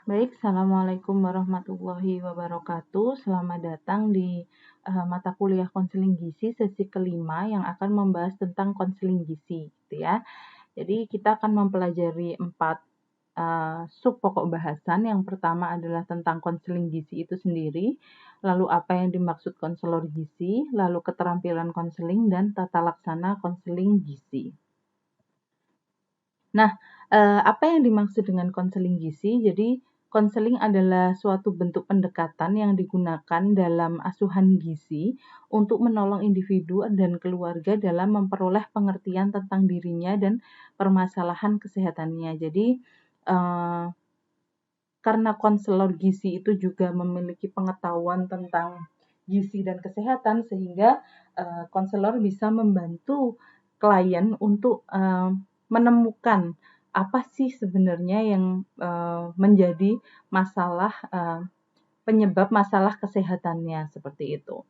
Baik, Assalamualaikum warahmatullahi wabarakatuh. Selamat datang di mata kuliah konseling gizi sesi kelima yang akan membahas tentang konseling gizi, gitu ya. Jadi kita akan mempelajari 4 sub pokok bahasan. Yang pertama adalah tentang konseling gizi itu sendiri, lalu apa yang dimaksud konselor gizi, lalu keterampilan konseling dan tata laksana konseling gizi. Nah, apa yang dimaksud dengan konseling gizi? Jadi, konseling adalah suatu bentuk pendekatan yang digunakan dalam asuhan gizi untuk menolong individu dan keluarga dalam memperoleh pengertian tentang dirinya dan permasalahan kesehatannya. Jadi, eee, karena konselor gizi itu juga memiliki pengetahuan tentang gizi dan kesehatan, sehingga konselor bisa membantu klien untuk menemukan apa sih sebenarnya yang menjadi masalah penyebab masalah kesehatannya seperti itu.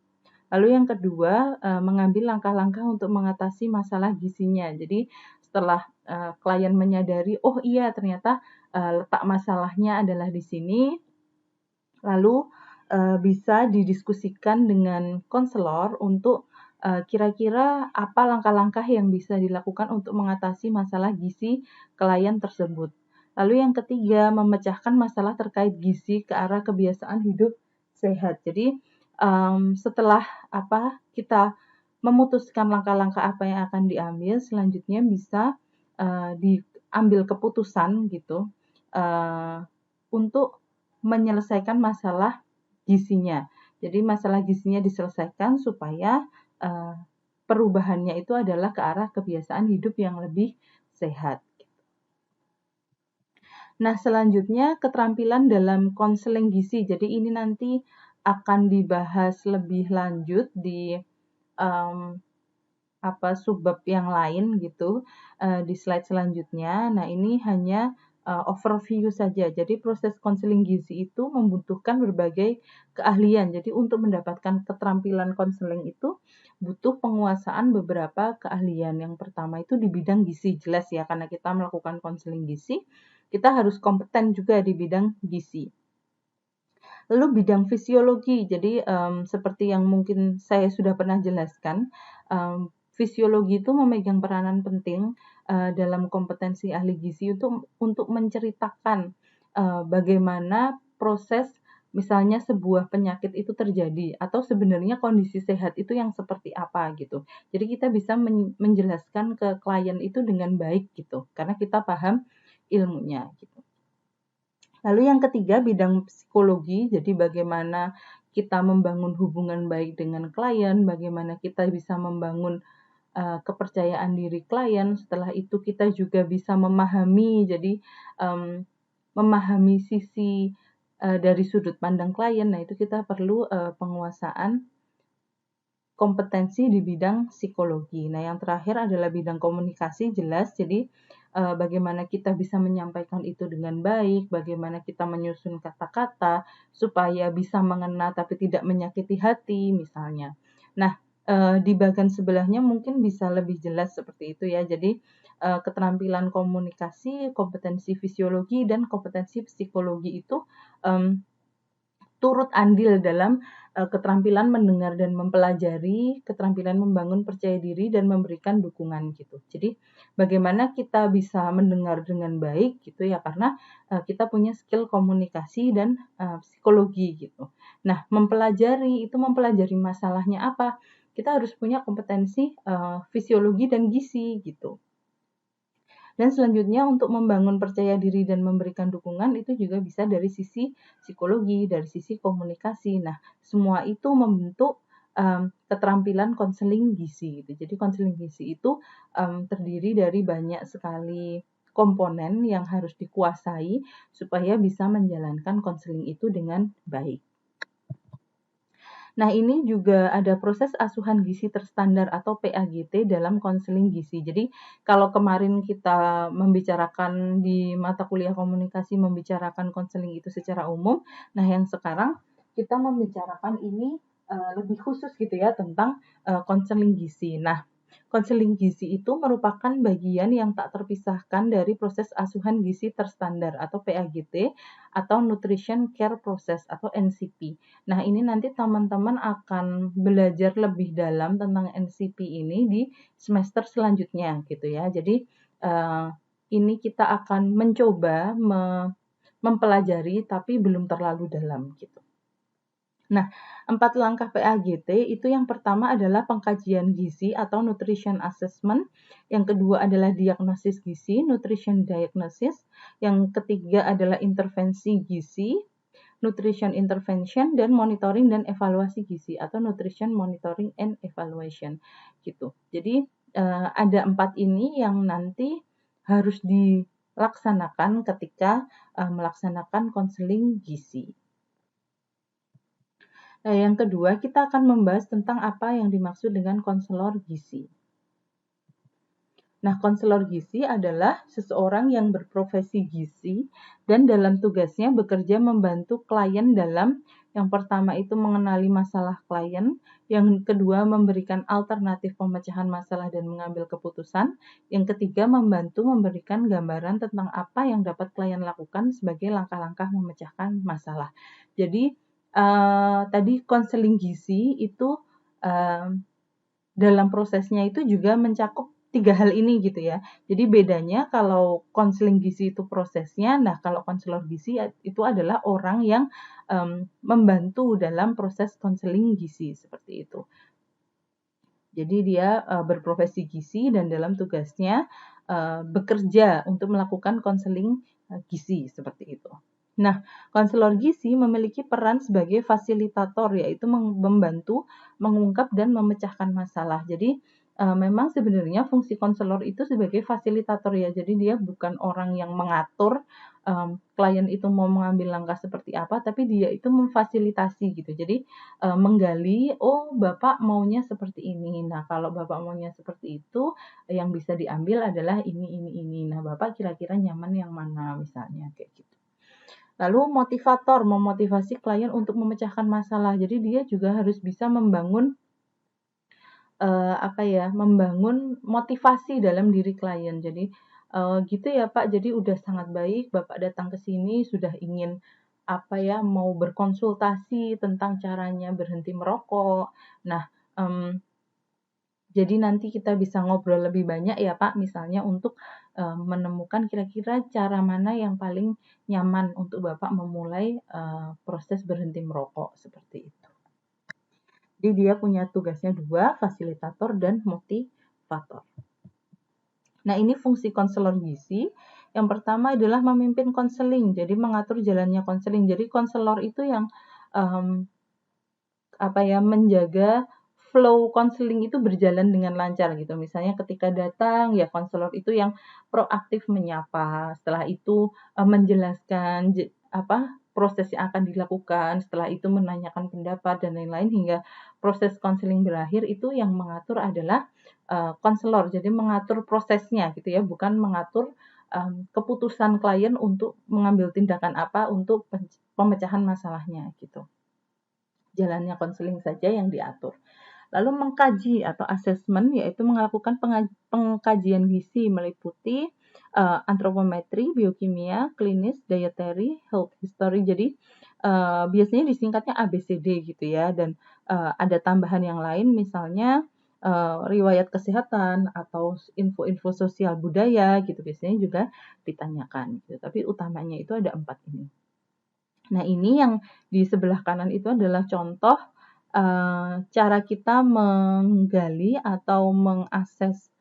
Lalu yang kedua, mengambil langkah-langkah untuk mengatasi masalah gizinya. Jadi setelah klien menyadari, oh iya ternyata letak masalahnya adalah di sini, lalu bisa didiskusikan dengan konselor untuk kira-kira apa langkah-langkah yang bisa dilakukan untuk mengatasi masalah gizi klien tersebut. Lalu yang ketiga, memecahkan masalah terkait gizi ke arah kebiasaan hidup sehat. Jadi setelah kita memutuskan langkah-langkah apa yang akan diambil, selanjutnya bisa diambil keputusan gitu untuk menyelesaikan masalah gizinya. Jadi masalah gizinya diselesaikan supaya perubahannya itu adalah ke arah kebiasaan hidup yang lebih sehat. Nah, selanjutnya keterampilan dalam konseling gizi. Jadi ini nanti akan dibahas lebih lanjut di subbab yang lain gitu di slide selanjutnya. Nah, ini hanya overview saja. Jadi proses konseling gizi itu membutuhkan berbagai keahlian. Jadi untuk mendapatkan keterampilan konseling itu butuh penguasaan beberapa keahlian. Yang pertama itu di bidang gizi, jelas ya, karena kita melakukan konseling gizi, kita harus kompeten juga di bidang gizi. Lalu bidang fisiologi, jadi seperti yang mungkin saya sudah pernah jelaskan, fisiologi itu memegang peranan penting dalam kompetensi ahli gizi untuk menceritakan bagaimana proses misalnya sebuah penyakit itu terjadi atau sebenarnya kondisi sehat itu yang seperti apa gitu. Jadi kita bisa menjelaskan ke klien itu dengan baik gitu, karena kita paham ilmunya gitu. Lalu yang ketiga, bidang psikologi. Jadi bagaimana kita membangun hubungan baik dengan klien, bagaimana kita bisa membangun kepercayaan diri klien. Setelah itu kita juga bisa memahami, jadi memahami sisi dari sudut pandang klien. Nah, itu kita perlu penguasaan kompetensi di bidang psikologi. Nah, yang terakhir adalah bidang komunikasi, jelas. Jadi, bagaimana kita bisa menyampaikan itu dengan baik, bagaimana kita menyusun kata-kata supaya bisa mengena tapi tidak menyakiti hati, misalnya. Nah, di bagian sebelahnya mungkin bisa lebih jelas seperti itu ya. Jadi, keterampilan komunikasi, kompetensi fisiologi, dan kompetensi psikologi itu turut andil dalam keterampilan mendengar dan mempelajari, keterampilan membangun percaya diri dan memberikan dukungan gitu. Jadi bagaimana kita bisa mendengar dengan baik gitu ya, karena kita punya skill komunikasi dan psikologi gitu. Nah, mempelajari masalahnya apa? Kita harus punya kompetensi fisiologi dan gizi gitu. Dan selanjutnya untuk membangun percaya diri dan memberikan dukungan itu juga bisa dari sisi psikologi, dari sisi komunikasi. Nah, semua itu membentuk keterampilan konseling gizi gitu. Jadi konseling gizi itu terdiri dari banyak sekali komponen yang harus dikuasai supaya bisa menjalankan konseling itu dengan baik. Nah, ini juga ada proses asuhan gizi terstandar atau PAGT dalam konseling gizi. Jadi, kalau kemarin kita membicarakan di mata kuliah komunikasi, membicarakan konseling itu secara umum, nah yang sekarang kita membicarakan ini lebih khusus gitu ya tentang konseling gizi. Nah, Konseling gizi itu merupakan bagian yang tak terpisahkan dari proses asuhan gizi terstandar atau PAGT atau Nutrition Care Process atau NCP. Nah, ini nanti teman-teman akan belajar lebih dalam tentang NCP ini di semester selanjutnya gitu ya. Jadi ini kita akan mencoba mempelajari tapi belum terlalu dalam gitu. Nah, 4 langkah PAGT itu yang pertama adalah pengkajian gizi atau nutrition assessment, yang kedua adalah diagnosis gizi, nutrition diagnosis, yang ketiga adalah intervensi gizi, nutrition intervention, dan monitoring dan evaluasi gizi atau nutrition monitoring and evaluation gitu. Jadi ada 4 ini yang nanti harus dilaksanakan ketika melaksanakan konseling gizi. Nah, yang kedua, kita akan membahas tentang apa yang dimaksud dengan konselor gizi. Nah, konselor gizi adalah seseorang yang berprofesi gizi dan dalam tugasnya bekerja membantu klien dalam yang pertama itu mengenali masalah klien, yang kedua memberikan alternatif pemecahan masalah dan mengambil keputusan, yang ketiga membantu memberikan gambaran tentang apa yang dapat klien lakukan sebagai langkah-langkah memecahkan masalah. Jadi, tadi konseling gizi itu dalam prosesnya itu juga mencakup 3 hal ini gitu ya. Jadi bedanya kalau konseling gizi itu prosesnya, nah kalau konselor gizi itu adalah orang yang membantu dalam proses konseling gizi seperti itu. Jadi dia berprofesi gizi dan dalam tugasnya bekerja untuk melakukan konseling gizi seperti itu. Nah, konselor gizi memiliki peran sebagai fasilitator, yaitu membantu mengungkap dan memecahkan masalah. Jadi, memang sebenarnya fungsi konselor itu sebagai fasilitator ya, jadi dia bukan orang yang mengatur klien itu mau mengambil langkah seperti apa, tapi dia itu memfasilitasi gitu. Jadi, menggali, oh Bapak maunya seperti ini. Nah, kalau Bapak maunya seperti itu, yang bisa diambil adalah ini. Nah, Bapak kira-kira nyaman yang mana misalnya kayak gitu. Lalu motivator, memotivasi klien untuk memecahkan masalah. Jadi dia juga harus bisa membangun membangun motivasi dalam diri klien. Jadi gitu ya Pak. Jadi udah sangat baik Bapak datang ke sini sudah ingin mau berkonsultasi tentang caranya berhenti merokok. Nah, jadi nanti kita bisa ngobrol lebih banyak ya Pak, misalnya untuk menemukan kira-kira cara mana yang paling nyaman untuk Bapak memulai proses berhenti merokok seperti itu. Jadi dia punya tugasnya 2, fasilitator dan motivator. Nah, ini fungsi konselor gizi. Yang pertama adalah memimpin konseling, jadi mengatur jalannya konseling. Jadi konselor itu yang menjaga flow konseling itu berjalan dengan lancar gitu. Misalnya ketika datang ya konselor itu yang proaktif menyapa, setelah itu menjelaskan proses yang akan dilakukan, setelah itu menanyakan pendapat dan lain-lain hingga proses konseling berakhir, itu yang mengatur adalah konselor. Jadi mengatur prosesnya gitu ya, bukan mengatur keputusan klien untuk mengambil tindakan apa untuk pemecahan masalahnya gitu. Jalannya konseling saja yang diatur. Lalu mengkaji atau assessment yaitu melakukan pengkajian gizi meliputi antropometri, biokimia, klinis, dietary, health history. Jadi biasanya disingkatnya ABCD gitu ya, dan ada tambahan yang lain misalnya riwayat kesehatan atau info-info sosial budaya gitu biasanya juga ditanyakan gitu. Tapi utamanya itu ada 4 ini. Nah, ini yang di sebelah kanan itu adalah contoh cara kita menggali atau mengakses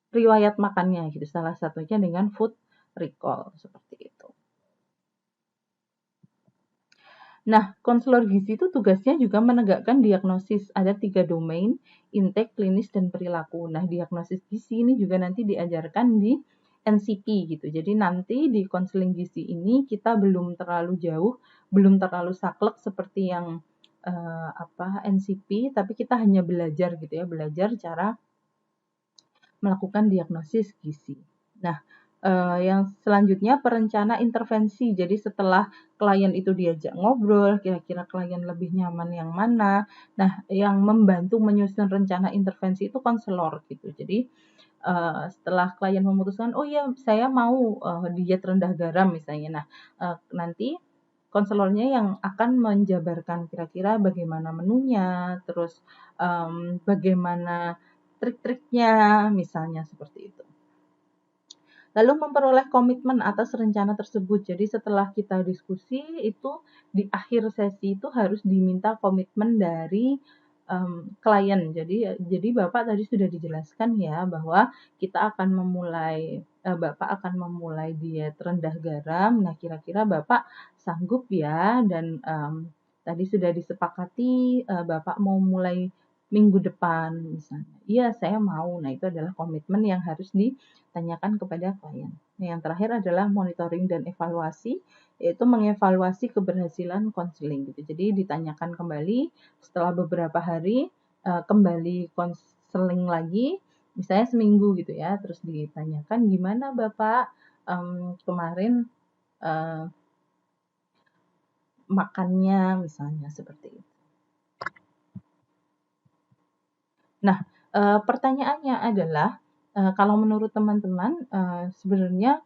riwayat makannya gitu. Salah satunya dengan food recall seperti itu. Nah, konselor gizi itu tugasnya juga menegakkan diagnosis. Ada 3 domain, intake, klinis, dan perilaku. Nah, diagnosis gizi ini juga nanti diajarkan di NCP gitu. Jadi nanti di konseling gizi ini kita belum terlalu jauh, belum terlalu saklek seperti yang NCP, tapi kita hanya belajar gitu ya, belajar cara melakukan diagnosis gizi. Nah, Yang selanjutnya perencana intervensi. Jadi setelah klien itu diajak ngobrol, kira-kira klien lebih nyaman yang mana. Nah, yang membantu menyusun rencana intervensi itu konselor gitu. Jadi setelah klien memutuskan, oh ya saya mau diet rendah garam misalnya. Nah, nanti konselornya yang akan menjabarkan kira-kira bagaimana menunya, terus bagaimana trik-triknya, misalnya seperti itu. Lalu memperoleh komitmen atas rencana tersebut. Jadi setelah kita diskusi itu di akhir sesi itu harus diminta komitmen dari klien. Jadi Bapak tadi sudah dijelaskan ya bahwa kita akan memulai Bapak akan memulai diet rendah garam. Nah, kira-kira Bapak sanggup ya dan tadi sudah disepakati Bapak mau mulai minggu depan misalnya. Iya, saya mau. Nah, itu adalah komitmen yang harus ditanyakan kepada klien. Nah, yang terakhir adalah monitoring dan evaluasi, yaitu mengevaluasi keberhasilan konseling gitu. Jadi ditanyakan kembali setelah beberapa hari kembali konseling lagi, misalnya seminggu gitu ya, terus ditanyakan gimana Bapak kemarin makannya misalnya seperti itu. Nah, pertanyaannya adalah, kalau menurut teman-teman, sebenarnya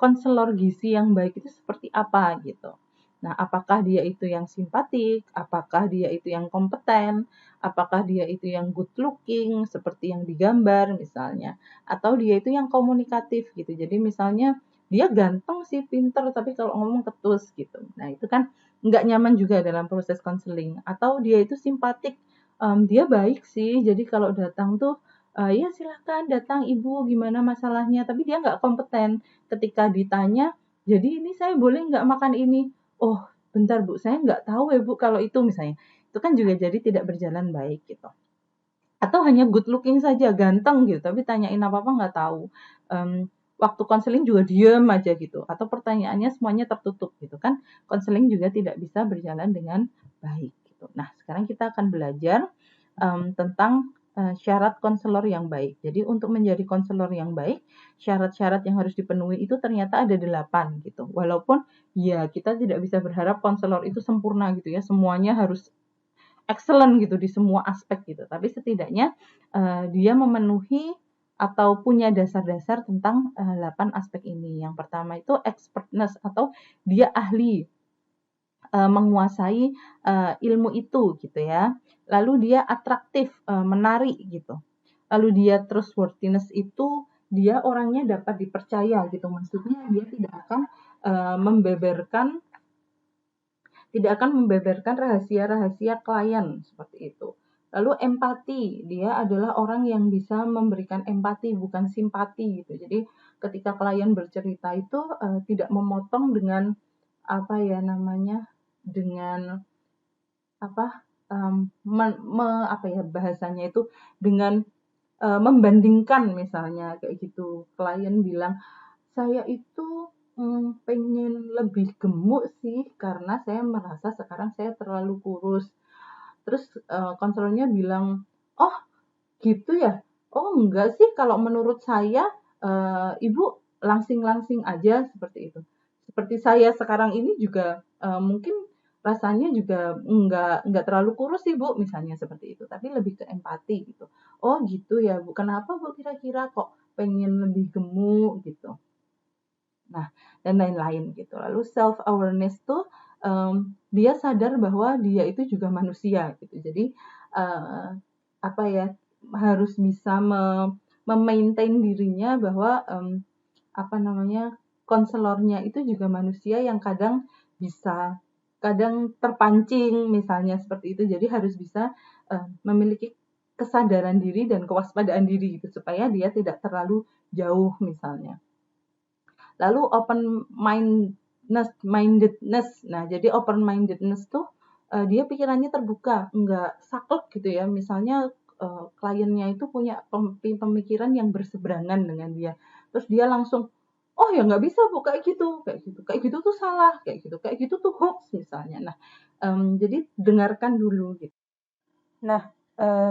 konselor gizi yang baik itu seperti apa gitu. Nah, apakah dia itu yang simpatik, apakah dia itu yang kompeten, apakah dia itu yang good looking seperti yang digambar misalnya, atau dia itu yang komunikatif gitu. Jadi misalnya dia ganteng sih, pinter, tapi kalau ngomong ketus gitu. Nah, itu kan nggak nyaman juga dalam proses konseling. Atau dia itu simpatik, dia baik sih, jadi kalau datang tuh ya silahkan datang ibu gimana masalahnya, tapi dia nggak kompeten ketika ditanya, jadi ini saya boleh nggak makan ini? Oh, bentar Bu, saya nggak tahu ya Bu kalau itu misalnya. Itu kan juga jadi tidak berjalan baik gitu. Atau hanya good looking saja, ganteng gitu, tapi tanyain apa-apa nggak tahu. Waktu konseling juga diem aja gitu. Atau pertanyaannya semuanya tertutup gitu kan. Konseling juga tidak bisa berjalan dengan baik gitu. Nah, sekarang kita akan belajar tentang syarat konselor yang baik. Jadi untuk menjadi konselor yang baik, syarat-syarat yang harus dipenuhi itu ternyata ada 8 gitu. Walaupun ya kita tidak bisa berharap konselor itu sempurna gitu ya, semuanya harus excellent gitu di semua aspek gitu. Tapi setidaknya dia memenuhi atau punya dasar-dasar tentang 8 aspek ini. Yang pertama itu expertness atau dia ahli menguasai ilmu itu gitu ya. Lalu dia atraktif, menarik gitu. Lalu dia trustworthiness itu dia orangnya dapat dipercaya gitu. Maksudnya dia tidak akan membeberkan rahasia-rahasia klien seperti itu. Lalu empati, dia adalah orang yang bisa memberikan empati bukan simpati gitu. Jadi ketika klien bercerita itu tidak memotong dengan apa ya namanya dengan apa apa ya bahasanya itu dengan membandingkan misalnya kayak gitu. Klien bilang saya itu pengen lebih gemuk sih karena saya merasa sekarang saya terlalu kurus. Terus konselornya bilang, "Oh, gitu ya? Oh, enggak sih kalau menurut saya Ibu langsing-langsing aja seperti itu. Seperti saya sekarang ini juga mungkin rasanya juga enggak terlalu kurus sih Bu, misalnya seperti itu, tapi lebih ke empati gitu. Oh, gitu ya Bu. Kenapa Bu kira-kira kok pengen lebih gemuk gitu? Nah, dan lain-lain gitu. Lalu self awareness tuh dia sadar bahwa dia itu juga manusia gitu. Jadi apa ya harus bisa memaintain dirinya bahwa apa namanya konselornya itu juga manusia yang kadang terpancing misalnya seperti itu. Jadi harus bisa memiliki kesadaran diri dan kewaspadaan diri gitu supaya dia tidak terlalu jauh misalnya. Lalu mindedness. Nah, jadi open mindedness tuh dia pikirannya terbuka, enggak saklek gitu ya. Misalnya kliennya itu punya pemikiran yang berseberangan dengan dia. Terus dia langsung, oh ya nggak bisa Bu kayak gitu, kayak gitu. Kayak gitu tuh salah, kayak gitu tuh hoax misalnya. Nah, jadi dengarkan dulu gitu. Nah,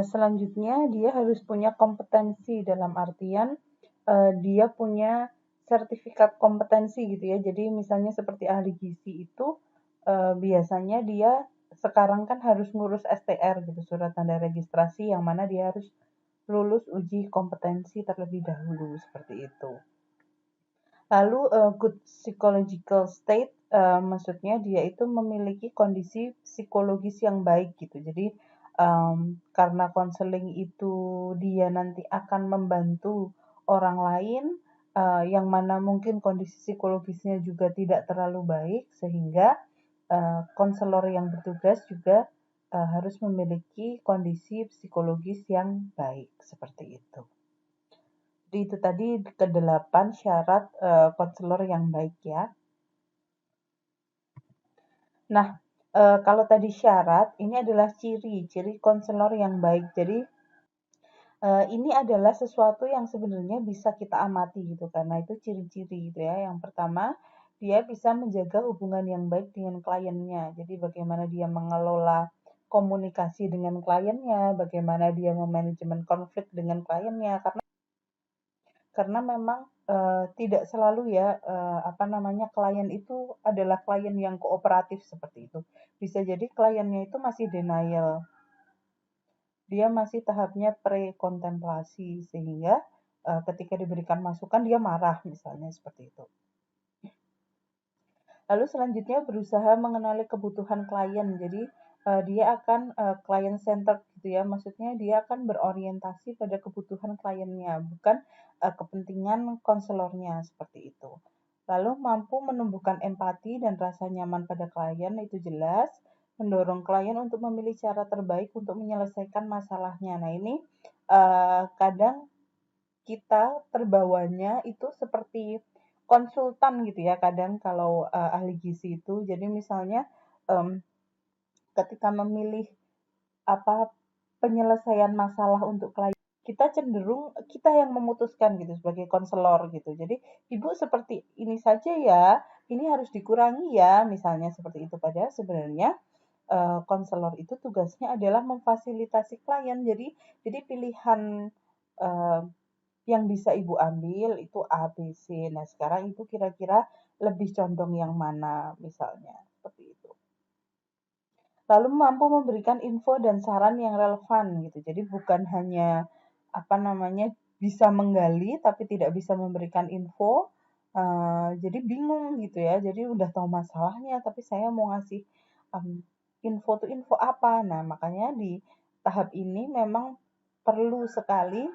selanjutnya dia harus punya kompetensi dalam artian dia punya sertifikat kompetensi gitu ya. Jadi misalnya seperti ahli gizi itu biasanya dia sekarang kan harus ngurus STR gitu, surat tanda registrasi, yang mana dia harus lulus uji kompetensi terlebih dahulu seperti itu. Lalu good psychological state maksudnya dia itu memiliki kondisi psikologis yang baik gitu. Jadi karena konseling itu dia nanti akan membantu orang lain yang mana mungkin kondisi psikologisnya juga tidak terlalu baik, sehingga konselor yang bertugas juga harus memiliki kondisi psikologis yang baik seperti itu. Jadi itu tadi ke-8 syarat konselor yang baik ya. Nah, kalau tadi syarat, ini adalah ciri-ciri konselor yang baik. Jadi ini adalah sesuatu yang sebenarnya bisa kita amati gitu, karena itu ciri-ciri gitu ya. Yang pertama, dia bisa menjaga hubungan yang baik dengan kliennya. Jadi bagaimana dia mengelola komunikasi dengan kliennya, bagaimana dia memanajemen konflik dengan kliennya, karena memang tidak selalu ya klien itu adalah klien yang kooperatif seperti itu. Bisa jadi kliennya itu masih denial, dia masih tahapnya pre-kontemplasi, sehingga ketika diberikan masukan dia marah misalnya seperti itu. Lalu selanjutnya berusaha mengenali kebutuhan klien. Jadi dia akan client centered gitu ya. Maksudnya dia akan berorientasi pada kebutuhan kliennya, bukan kepentingan konselornya seperti itu. Lalu mampu menumbuhkan empati dan rasa nyaman pada klien, itu jelas. Mendorong klien untuk memilih cara terbaik untuk menyelesaikan masalahnya. Nah ini kadang kita terbawanya itu seperti konsultan gitu ya, kadang kalau ahli gizi itu. Jadi misalnya um, ketika memilih apa penyelesaian masalah untuk klien, kita cenderung kita yang memutuskan gitu sebagai konselor gitu. Jadi ibu seperti ini saja ya, ini harus dikurangi ya, misalnya seperti itu. Padahal sebenarnya konselor itu tugasnya adalah memfasilitasi klien. Jadi pilihan uh, yang bisa ibu ambil itu A, B, C. Nah sekarang itu kira-kira lebih condong yang mana misalnya seperti itu. Lalu mampu memberikan info dan saran yang relevan gitu. Jadi bukan hanya bisa menggali tapi tidak bisa memberikan info. Jadi bingung gitu ya. Jadi udah tahu masalahnya tapi saya mau ngasih info tuh info apa. Nah makanya di tahap ini memang perlu sekali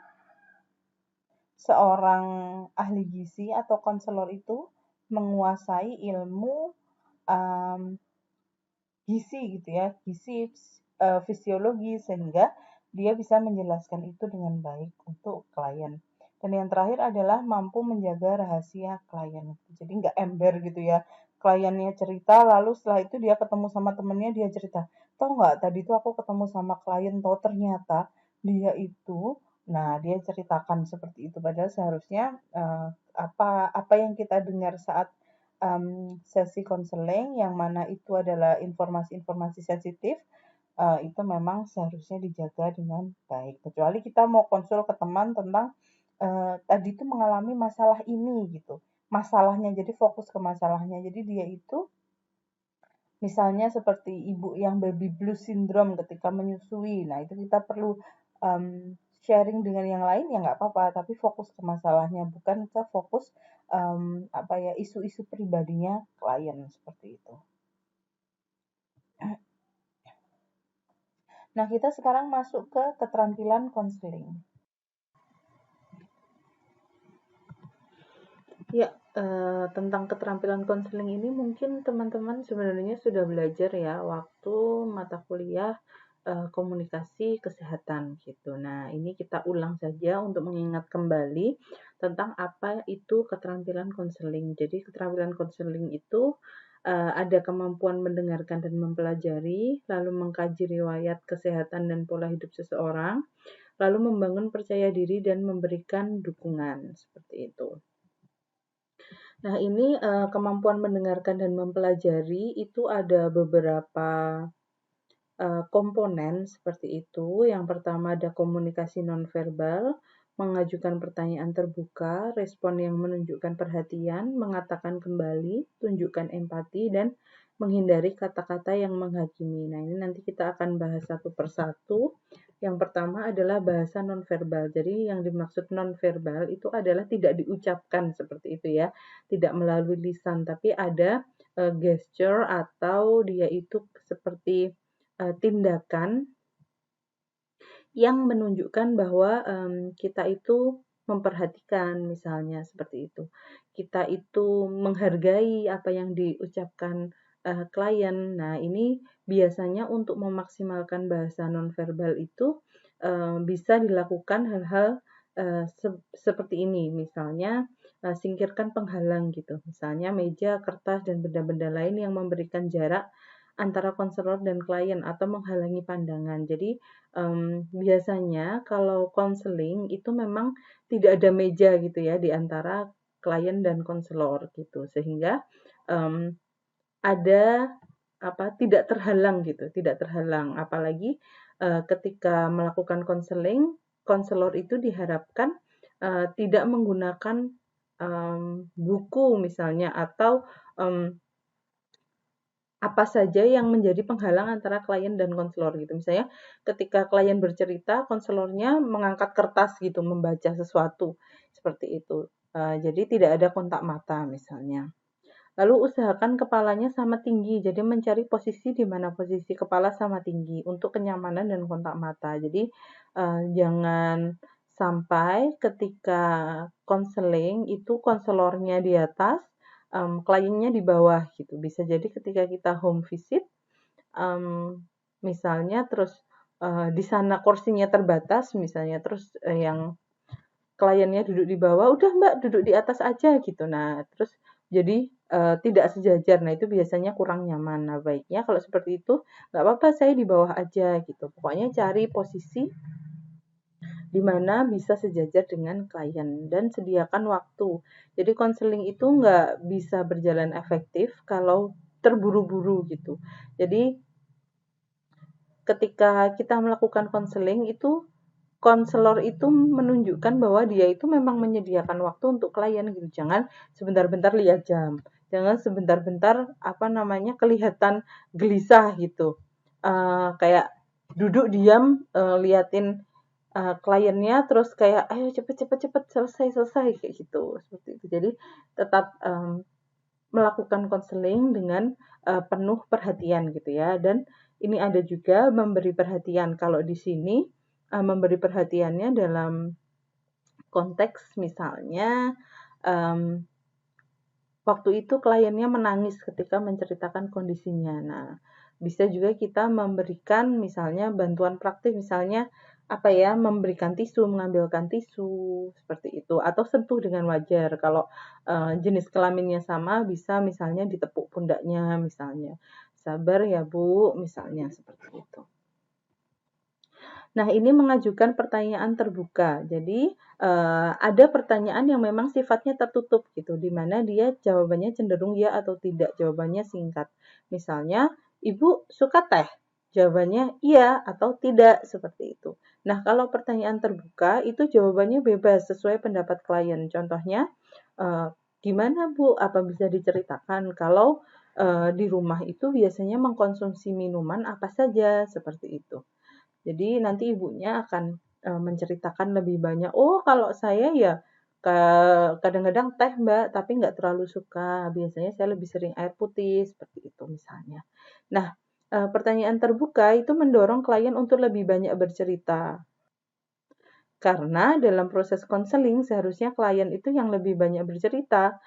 seorang ahli gizi atau konselor itu menguasai ilmu um, gizi gitu ya, gizi fisiologi, sehingga dia bisa menjelaskan itu dengan baik untuk klien. Dan yang terakhir adalah mampu menjaga rahasia klien. Jadi nggak ember gitu ya. Kliennya cerita, lalu setelah itu dia ketemu sama temennya, dia cerita, tau nggak tadi tuh aku ketemu sama klien, tau ternyata dia itu, nah dia ceritakan seperti itu. Padahal seharusnya apa yang kita dengar saat sesi konseling yang mana itu adalah informasi-informasi sensitif, itu memang seharusnya dijaga dengan baik. Kecuali kita mau konsul ke teman tentang tadi itu mengalami masalah ini gitu. Masalahnya, jadi fokus ke masalahnya. Jadi dia itu misalnya seperti ibu yang baby blues syndrome ketika menyusui. Nah, itu kita perlu um, sharing dengan yang lain ya nggak apa-apa, tapi fokus ke masalahnya, bukan ke fokus isu-isu pribadinya klien seperti itu. Nah, kita sekarang masuk ke keterampilan konseling. Ya, tentang keterampilan konseling ini mungkin teman-teman sebenarnya sudah belajar ya waktu mata kuliah komunikasi kesehatan gitu. Nah, ini kita ulang saja untuk mengingat kembali tentang apa itu keterampilan konseling. Jadi, keterampilan konseling itu ada kemampuan mendengarkan dan mempelajari, lalu mengkaji riwayat kesehatan dan pola hidup seseorang, lalu membangun percaya diri dan memberikan dukungan seperti itu. Nah, ini kemampuan mendengarkan dan mempelajari itu ada beberapa komponen seperti itu. Yang pertama ada komunikasi nonverbal, mengajukan pertanyaan terbuka, respon yang menunjukkan perhatian, mengatakan kembali, tunjukkan empati, dan menghindari kata-kata yang menghakimi. Nah, ini nanti kita akan bahas satu persatu. Yang pertama adalah bahasa nonverbal. Jadi yang dimaksud nonverbal itu adalah tidak diucapkan seperti itu ya, tidak melalui lisan, tapi ada gesture atau dia itu seperti tindakan yang menunjukkan bahwa kita itu memperhatikan misalnya seperti itu. Kita itu menghargai apa yang diucapkan klien. Nah, ini biasanya untuk memaksimalkan bahasa nonverbal itu bisa dilakukan hal-hal seperti ini. Misalnya singkirkan penghalang gitu. Misalnya meja, kertas, dan benda-benda lain yang memberikan jarak antara konselor dan klien atau menghalangi pandangan. Jadi biasanya kalau konseling itu memang tidak ada meja gitu ya di antara klien dan konselor gitu, sehingga ada tidak terhalang gitu, tidak terhalang. Apalagi ketika melakukan konseling, konselor itu diharapkan tidak menggunakan buku misalnya atau apa saja yang menjadi penghalang antara klien dan konselor gitu. Misalnya ketika klien bercerita, konselornya mengangkat kertas gitu, membaca sesuatu seperti itu. Jadi tidak ada kontak mata misalnya. Lalu usahakan kepalanya sama tinggi, jadi mencari posisi di mana posisi kepala sama tinggi untuk kenyamanan dan kontak mata. Jadi jangan sampai ketika konseling itu konselornya di atas, kliennya di bawah gitu. Bisa jadi ketika kita home visit, misalnya terus di sana kursinya terbatas misalnya, terus yang kliennya duduk di bawah, udah Mbak duduk di atas aja gitu. Nah, terus jadi tidak sejajar. Nah, itu biasanya kurang nyaman. Nah, baiknya kalau seperti itu, nggak apa-apa saya di bawah aja gitu. Pokoknya cari posisi di mana bisa sejajar dengan klien dan sediakan waktu. Jadi konseling itu nggak bisa berjalan efektif kalau terburu-buru gitu. Jadi ketika kita melakukan konseling itu konselor itu menunjukkan bahwa dia itu memang menyediakan waktu untuk klien gitu. Jangan sebentar-bentar lihat jam. Jangan sebentar-bentar kelihatan gelisah gitu. Kayak duduk diam liatin kliennya terus kayak ayo cepet selesai kayak gitu seperti itu. Jadi tetap melakukan konseling dengan penuh perhatian gitu ya. Dan ini ada juga memberi perhatian. Kalau di sini memberi perhatiannya dalam konteks misalnya waktu itu kliennya menangis ketika menceritakan kondisinya. Nah, bisa juga kita memberikan misalnya bantuan praktik, misalnya memberikan tisu, mengambilkan tisu seperti itu, atau sentuh dengan wajar. Kalau jenis kelaminnya sama, bisa misalnya ditepuk pundaknya, misalnya sabar ya Bu, misalnya seperti itu. Nah, ini mengajukan pertanyaan terbuka. Jadi, ada pertanyaan yang memang sifatnya tertutup gitu, di mana dia jawabannya cenderung ya atau tidak, jawabannya singkat. Misalnya, Ibu suka teh? Jawabannya iya atau tidak, seperti itu. Nah, kalau pertanyaan terbuka, itu jawabannya bebas sesuai pendapat klien. Contohnya, gimana Bu? Apa bisa diceritakan kalau di rumah itu biasanya mengkonsumsi minuman apa saja? Seperti itu. Jadi nanti ibunya akan menceritakan lebih banyak, "Oh kalau saya ya kadang-kadang teh Mbak, tapi nggak terlalu suka. Biasanya saya lebih sering air putih," seperti itu misalnya. Nah, pertanyaan terbuka itu mendorong klien untuk lebih banyak bercerita. Karena dalam proses konseling seharusnya klien itu yang lebih banyak bercerita.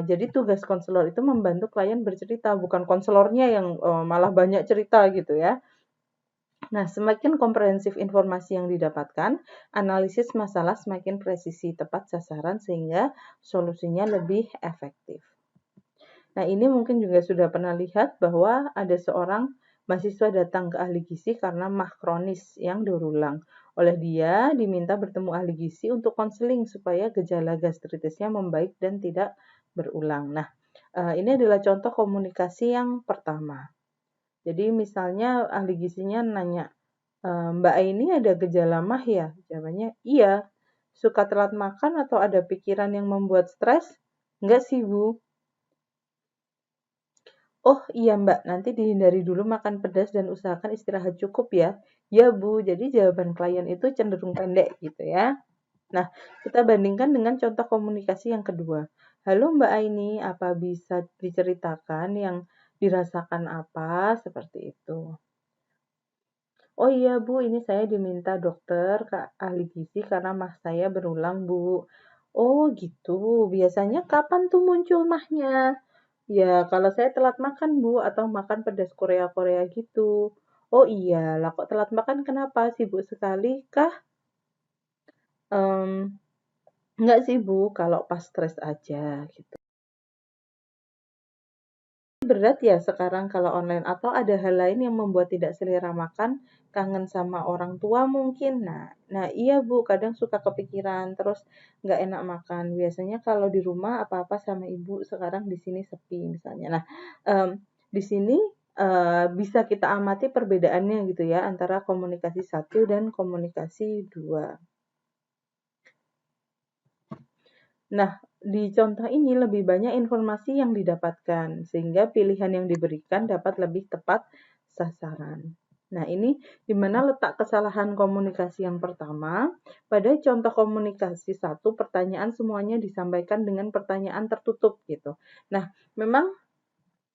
Jadi tugas konselor itu membantu klien bercerita, bukan konselornya yang malah banyak cerita gitu ya. Nah, semakin komprehensif informasi yang didapatkan, analisis masalah semakin presisi, tepat sasaran, sehingga solusinya lebih efektif. Nah, ini mungkin juga sudah pernah lihat bahwa ada seorang mahasiswa datang ke ahli gizi karena MAH kronis yang berulang. Oleh dia, diminta bertemu ahli gizi untuk konseling supaya gejala gastritisnya membaik dan tidak berulang. Nah, ini adalah contoh komunikasi yang pertama. Jadi misalnya ahli gizinya nanya, Mbak Aini ada gejala MAH ya? Jawabannya iya. Suka telat makan atau ada pikiran yang membuat stres? Enggak sih, Bu. Oh iya Mbak, nanti dihindari dulu makan pedas dan usahakan istirahat cukup ya. Ya Bu, jadi jawaban klien itu cenderung pendek gitu ya. Nah, kita bandingkan dengan contoh komunikasi yang kedua. Halo Mbak Aini, apa bisa diceritakan yang dirasakan apa? Seperti itu. Oh iya Bu, ini saya diminta dokter ke ahli gizi karena mah saya berulang Bu. Oh gitu, biasanya kapan tuh muncul mahnya? Ya, kalau saya telat makan, Bu, atau makan pedas Korea-Korea gitu. Oh iya, lah kok telat makan kenapa? Sibuk sekali kah? Em, enggak sih, Bu, kalau pas stres aja gitu. Berat ya sekarang kalau online atau ada hal lain yang membuat tidak selera makan, kangen sama orang tua mungkin. Nah iya Bu, kadang suka kepikiran terus nggak enak makan. Biasanya kalau di rumah apa-apa sama ibu, sekarang di sini sepi misalnya. Nah, em, di sini bisa kita amati perbedaannya gitu ya antara komunikasi satu dan komunikasi dua. Nah, di contoh ini lebih banyak informasi yang didapatkan, sehingga pilihan yang diberikan dapat lebih tepat sasaran. Nah, ini di mana letak kesalahan komunikasi yang pertama. Pada contoh komunikasi satu, pertanyaan semuanya disampaikan dengan pertanyaan tertutup gitu. Nah, memang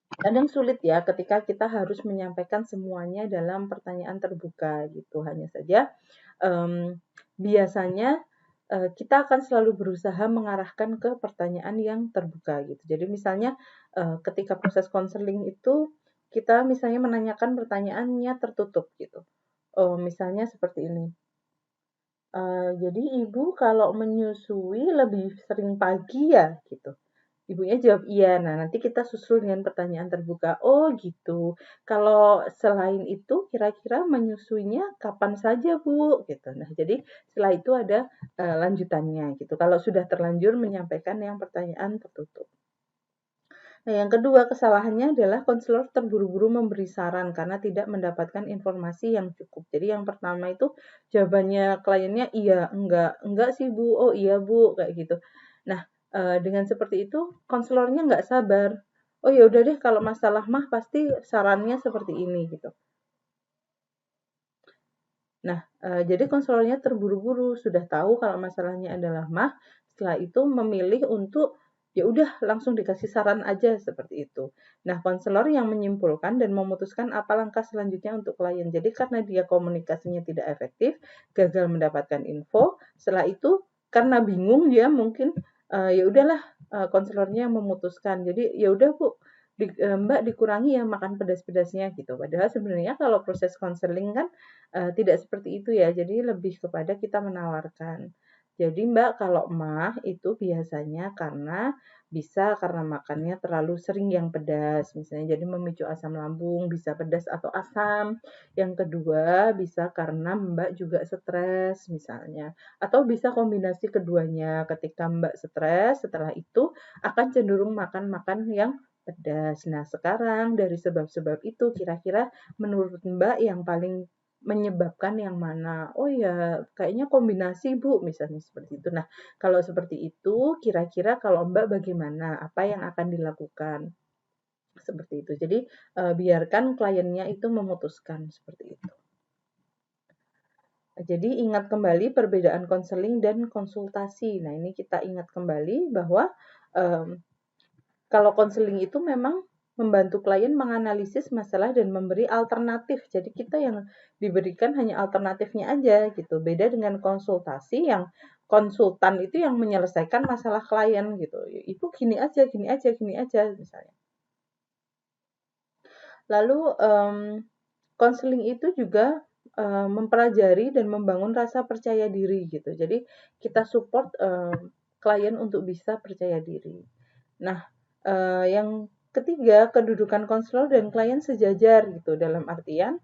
kadang sulit ya ketika kita harus menyampaikan semuanya dalam pertanyaan terbuka gitu. Hanya saja biasanya kita akan selalu berusaha mengarahkan ke pertanyaan yang terbuka gitu. Jadi misalnya ketika proses konseling itu kita misalnya menanyakan pertanyaannya tertutup gitu. Oh, misalnya seperti ini. Jadi ibu kalau menyusui lebih sering pagi ya gitu. Ibunya jawab iya. Nah, nanti kita susul dengan pertanyaan terbuka. Oh, gitu. Kalau selain itu, kira-kira menyusuinya kapan saja, Bu? Gitu. Nah, jadi setelah itu ada lanjutannya gitu. Kalau sudah terlanjur menyampaikan yang pertanyaan tertutup. Nah, yang kedua kesalahannya adalah konselor terburu-buru memberi saran karena tidak mendapatkan informasi yang cukup. Jadi yang pertama itu jawabannya kliennya iya, enggak sih Bu, oh iya Bu, kayak gitu. Nah, dengan seperti itu konselornya nggak sabar. Oh ya udah deh kalau masalah mah pasti sarannya seperti ini gitu. Nah, jadi konselornya terburu-buru, sudah tahu kalau masalahnya adalah mah, setelah itu memilih untuk ya udah langsung dikasih saran aja seperti itu. Nah, konselor yang menyimpulkan dan memutuskan apa langkah selanjutnya untuk klien. Jadi karena dia komunikasinya tidak efektif, gagal mendapatkan info, setelah itu karena bingung dia mungkin ya udahlah konselornya yang memutuskan. Jadi ya udah Bu, Mbak dikurangi ya makan pedas-pedasnya gitu. Padahal sebenarnya kalau proses konseling kan tidak seperti itu ya, jadi lebih kepada kita menawarkan. Jadi Mbak, kalau mah itu biasanya karena makannya terlalu sering yang pedas, misalnya jadi memicu asam lambung, bisa pedas atau asam. Yang kedua, bisa karena Mbak juga stres misalnya, atau bisa kombinasi keduanya. Ketika Mbak stres, setelah itu akan cenderung makan-makan yang pedas. Nah, sekarang dari sebab-sebab itu kira-kira menurut Mbak yang paling menyebabkan yang mana? Oh ya, kayaknya kombinasi Bu, misalnya seperti itu. Nah, kalau seperti itu, kira-kira kalau Mbak bagaimana? Apa yang akan dilakukan? Seperti itu. Jadi, biarkan kliennya itu memutuskan, seperti itu. Jadi ingat kembali perbedaan konseling dan konsultasi. Nah, ini kita ingat kembali bahwa um, kalau konseling itu memang membantu klien menganalisis masalah dan memberi alternatif. Jadi kita yang diberikan hanya alternatifnya aja gitu. Beda dengan konsultasi yang konsultan itu yang menyelesaikan masalah klien gitu. Itu gini aja, gini aja, gini aja misalnya. Lalu konseling itu juga mempelajari dan membangun rasa percaya diri gitu. Jadi kita support klien untuk bisa percaya diri. Nah, yang ketiga, kedudukan konselor dan klien sejajar gitu, dalam artian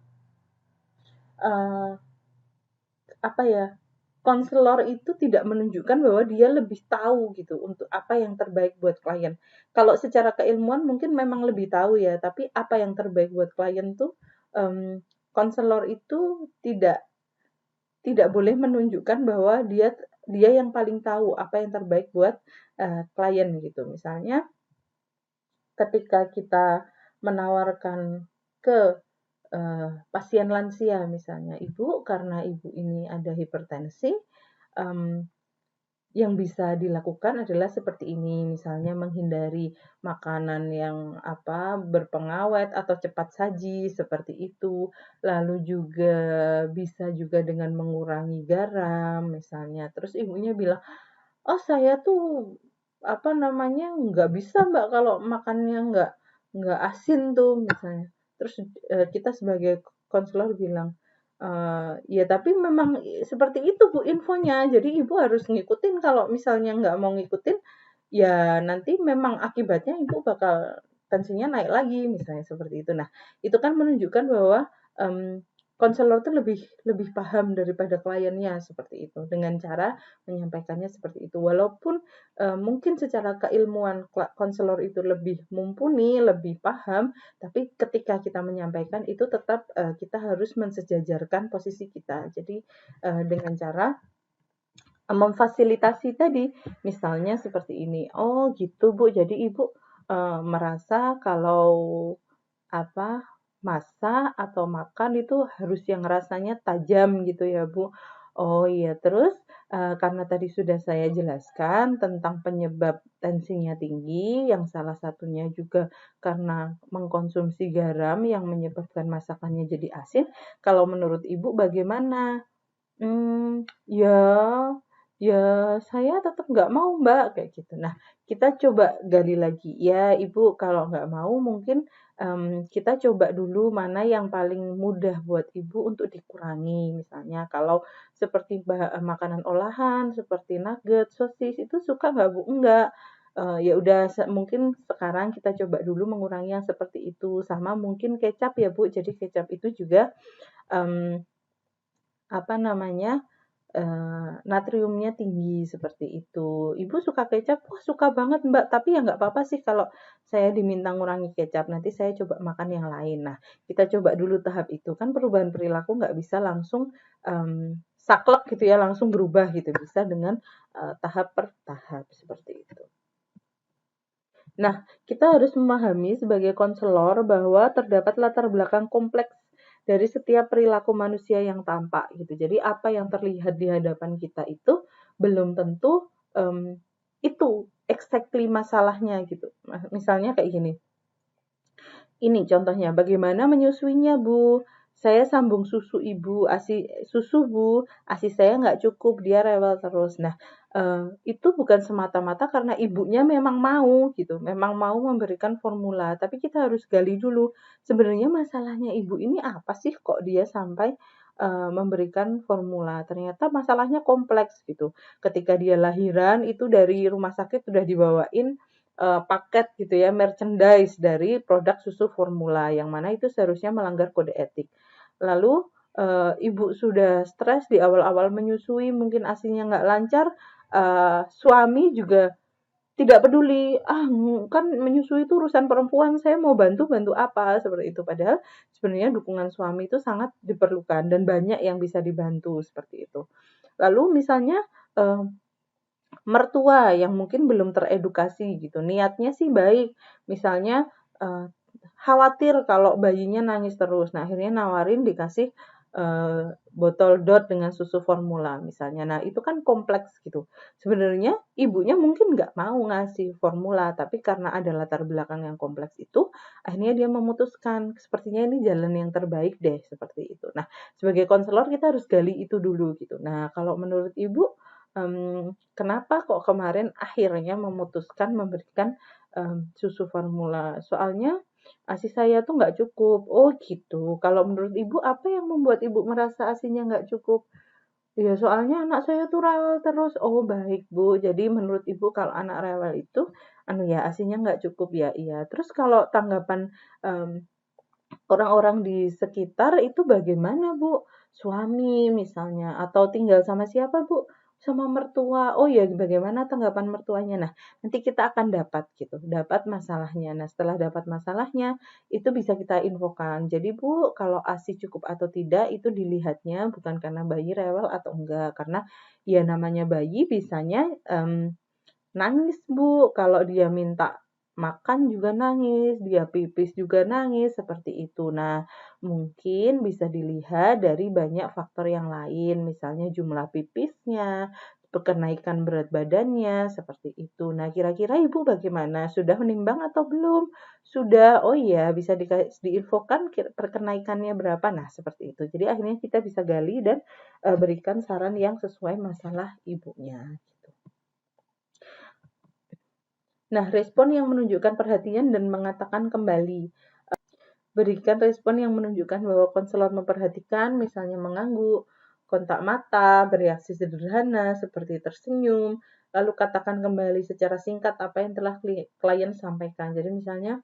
apa ya? Konselor itu tidak menunjukkan bahwa dia lebih tahu gitu untuk apa yang terbaik buat klien. Kalau secara keilmuan mungkin memang lebih tahu ya, tapi apa yang terbaik buat klien tuh konselor itu tidak tidak boleh menunjukkan bahwa dia yang paling tahu apa yang terbaik buat klien gitu. Misalnya ketika kita menawarkan ke pasien lansia misalnya, ibu karena ibu ini ada hipertensi, um, yang bisa dilakukan adalah seperti ini, misalnya menghindari makanan yang berpengawet atau cepat saji seperti itu. Lalu juga bisa juga dengan mengurangi garam misalnya. Terus ibunya bilang, "Oh, saya tuh nggak bisa Mbak kalau makannya nggak asin tuh," misalnya. Terus kita sebagai konselor bilang, ya tapi memang seperti itu Bu infonya, jadi Ibu harus ngikutin, kalau misalnya nggak mau ngikutin, ya nanti memang akibatnya Ibu bakal tensinya naik lagi, misalnya seperti itu. Nah, itu kan menunjukkan bahwa konselor itu lebih lebih paham daripada kliennya seperti itu, dengan cara menyampaikannya seperti itu. Walaupun mungkin secara keilmuan konselor itu lebih mumpuni, lebih paham, tapi ketika kita menyampaikan itu tetap kita harus mensejajarkan posisi kita. Jadi dengan cara memfasilitasi tadi, misalnya seperti ini. Oh gitu Bu, jadi Ibu merasa kalau apa masak atau makan itu harus yang rasanya tajam gitu ya Bu. Oh iya, terus karena tadi sudah saya jelaskan tentang penyebab tensinya tinggi, yang salah satunya juga karena mengkonsumsi garam yang menyebabkan masakannya jadi asin. Kalau menurut Ibu bagaimana? Ya ya saya tetap nggak mau Mbak, kayak gitu. Nah, kita coba gali lagi, ya Ibu kalau nggak mau mungkin, kita coba dulu mana yang paling mudah buat Ibu untuk dikurangi. Misalnya kalau seperti makanan olahan, seperti nugget, sosis, itu suka nggak Bu? Enggak. Ya udah mungkin sekarang kita coba dulu mengurangi yang seperti itu, sama mungkin kecap ya Bu, jadi kecap itu juga, mmm apa namanya, natriumnya tinggi seperti itu. Ibu suka kecap? "Wah, suka banget, Mbak, tapi ya nggak apa-apa sih kalau saya diminta ngurangi kecap, nanti saya coba makan yang lain." Nah, kita coba dulu tahap itu. Kan perubahan perilaku nggak bisa langsung, saklek gitu ya, langsung berubah gitu, bisa dengan, tahap per tahap, seperti itu. Nah, kita harus memahami sebagai konselor bahwa terdapat latar belakang kompleks dari setiap perilaku manusia yang tampak gitu. Jadi apa yang terlihat di hadapan kita itu belum tentu itu exactly masalahnya gitu. Misalnya kayak gini. Ini contohnya, bagaimana menyusuinya, Bu? Saya sambung susu ibu, susu Bu, ASI saya nggak cukup, dia rewel terus. Nah, itu bukan semata-mata karena ibunya memang mau gitu, memang mau memberikan formula, tapi kita harus gali dulu, sebenarnya masalahnya ibu ini apa sih kok dia sampai memberikan formula? Ternyata masalahnya kompleks gitu. Ketika dia lahiran itu dari rumah sakit sudah dibawain paket gitu ya, merchandise dari produk susu formula, yang mana itu seharusnya melanggar kode etik. Lalu ibu sudah stres di awal-awal menyusui, mungkin ASINya nggak lancar, suami juga tidak peduli, kan menyusui itu urusan perempuan, saya mau bantu, bantu apa? Seperti itu. Padahal sebenarnya dukungan suami itu sangat diperlukan dan banyak yang bisa dibantu seperti itu. Lalu misalnya mertua yang mungkin belum teredukasi gitu, niatnya sih baik, misalnya, khawatir kalau bayinya nangis terus. Nah, akhirnya nawarin dikasih, botol DOT dengan susu formula misalnya. Nah, itu kan kompleks gitu. Sebenarnya ibunya mungkin nggak mau ngasih formula, tapi karena ada latar belakang yang kompleks itu, akhirnya dia memutuskan, sepertinya ini jalan yang terbaik deh, seperti itu. Nah, sebagai konselor kita harus gali itu dulu gitu. Nah, kalau menurut Ibu, kenapa kok kemarin akhirnya memutuskan memberikan, susu formula? Soalnya ASI saya tuh nggak cukup. Oh gitu. Kalau menurut Ibu apa yang membuat Ibu merasa ASINya nggak cukup? Ya soalnya anak saya tuh rewel terus. Oh baik Bu. Jadi menurut Ibu kalau anak rewel itu, ya ASINya nggak cukup ya. Iya. Terus kalau tanggapan orang-orang di sekitar itu bagaimana Bu? Suami misalnya atau tinggal sama siapa Bu? sama mertua. Oh ya, bagaimana tanggapan mertuanya? Nah, nanti kita akan dapat gitu, dapat masalahnya. Nah, setelah dapat masalahnya, itu bisa kita infokan. Jadi, Bu, kalau ASI cukup atau tidak itu dilihatnya bukan karena bayi rewel atau enggak, karena ya namanya bayi bisanya nangis, Bu, kalau dia minta makan juga nangis, dia pipis juga nangis, seperti itu. Nah, mungkin bisa dilihat dari banyak faktor yang lain, misalnya jumlah pipisnya, kenaikan berat badannya, seperti itu. Nah, kira-kira Ibu bagaimana? Sudah menimbang atau belum? Sudah, oh iya, bisa diinfokan perkenaikannya berapa? Nah, seperti itu. Jadi akhirnya kita bisa gali dan berikan saran yang sesuai masalah ibunya. Nah, respon yang menunjukkan perhatian dan mengatakan kembali. Berikan respon yang menunjukkan bahwa konselor memperhatikan, misalnya mengangguk, kontak mata, bereaksi sederhana seperti tersenyum, lalu katakan kembali secara singkat apa yang telah klien sampaikan. Jadi misalnya,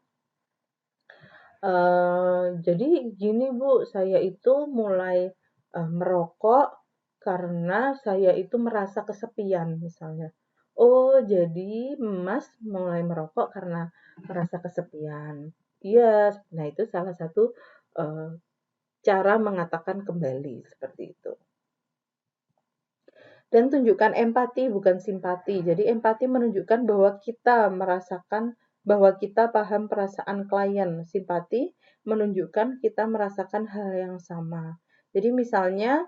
jadi gini Bu, saya itu mulai merokok karena saya itu merasa kesepian misalnya. Oh, jadi Mas mulai merokok karena merasa kesepian. Iya, nah itu salah satu uh, cara mengatakan kembali seperti itu. Dan tunjukkan empati bukan simpati. Jadi empati menunjukkan bahwa kita merasakan, bahwa kita paham perasaan klien. Simpati menunjukkan kita merasakan hal yang sama. Jadi misalnya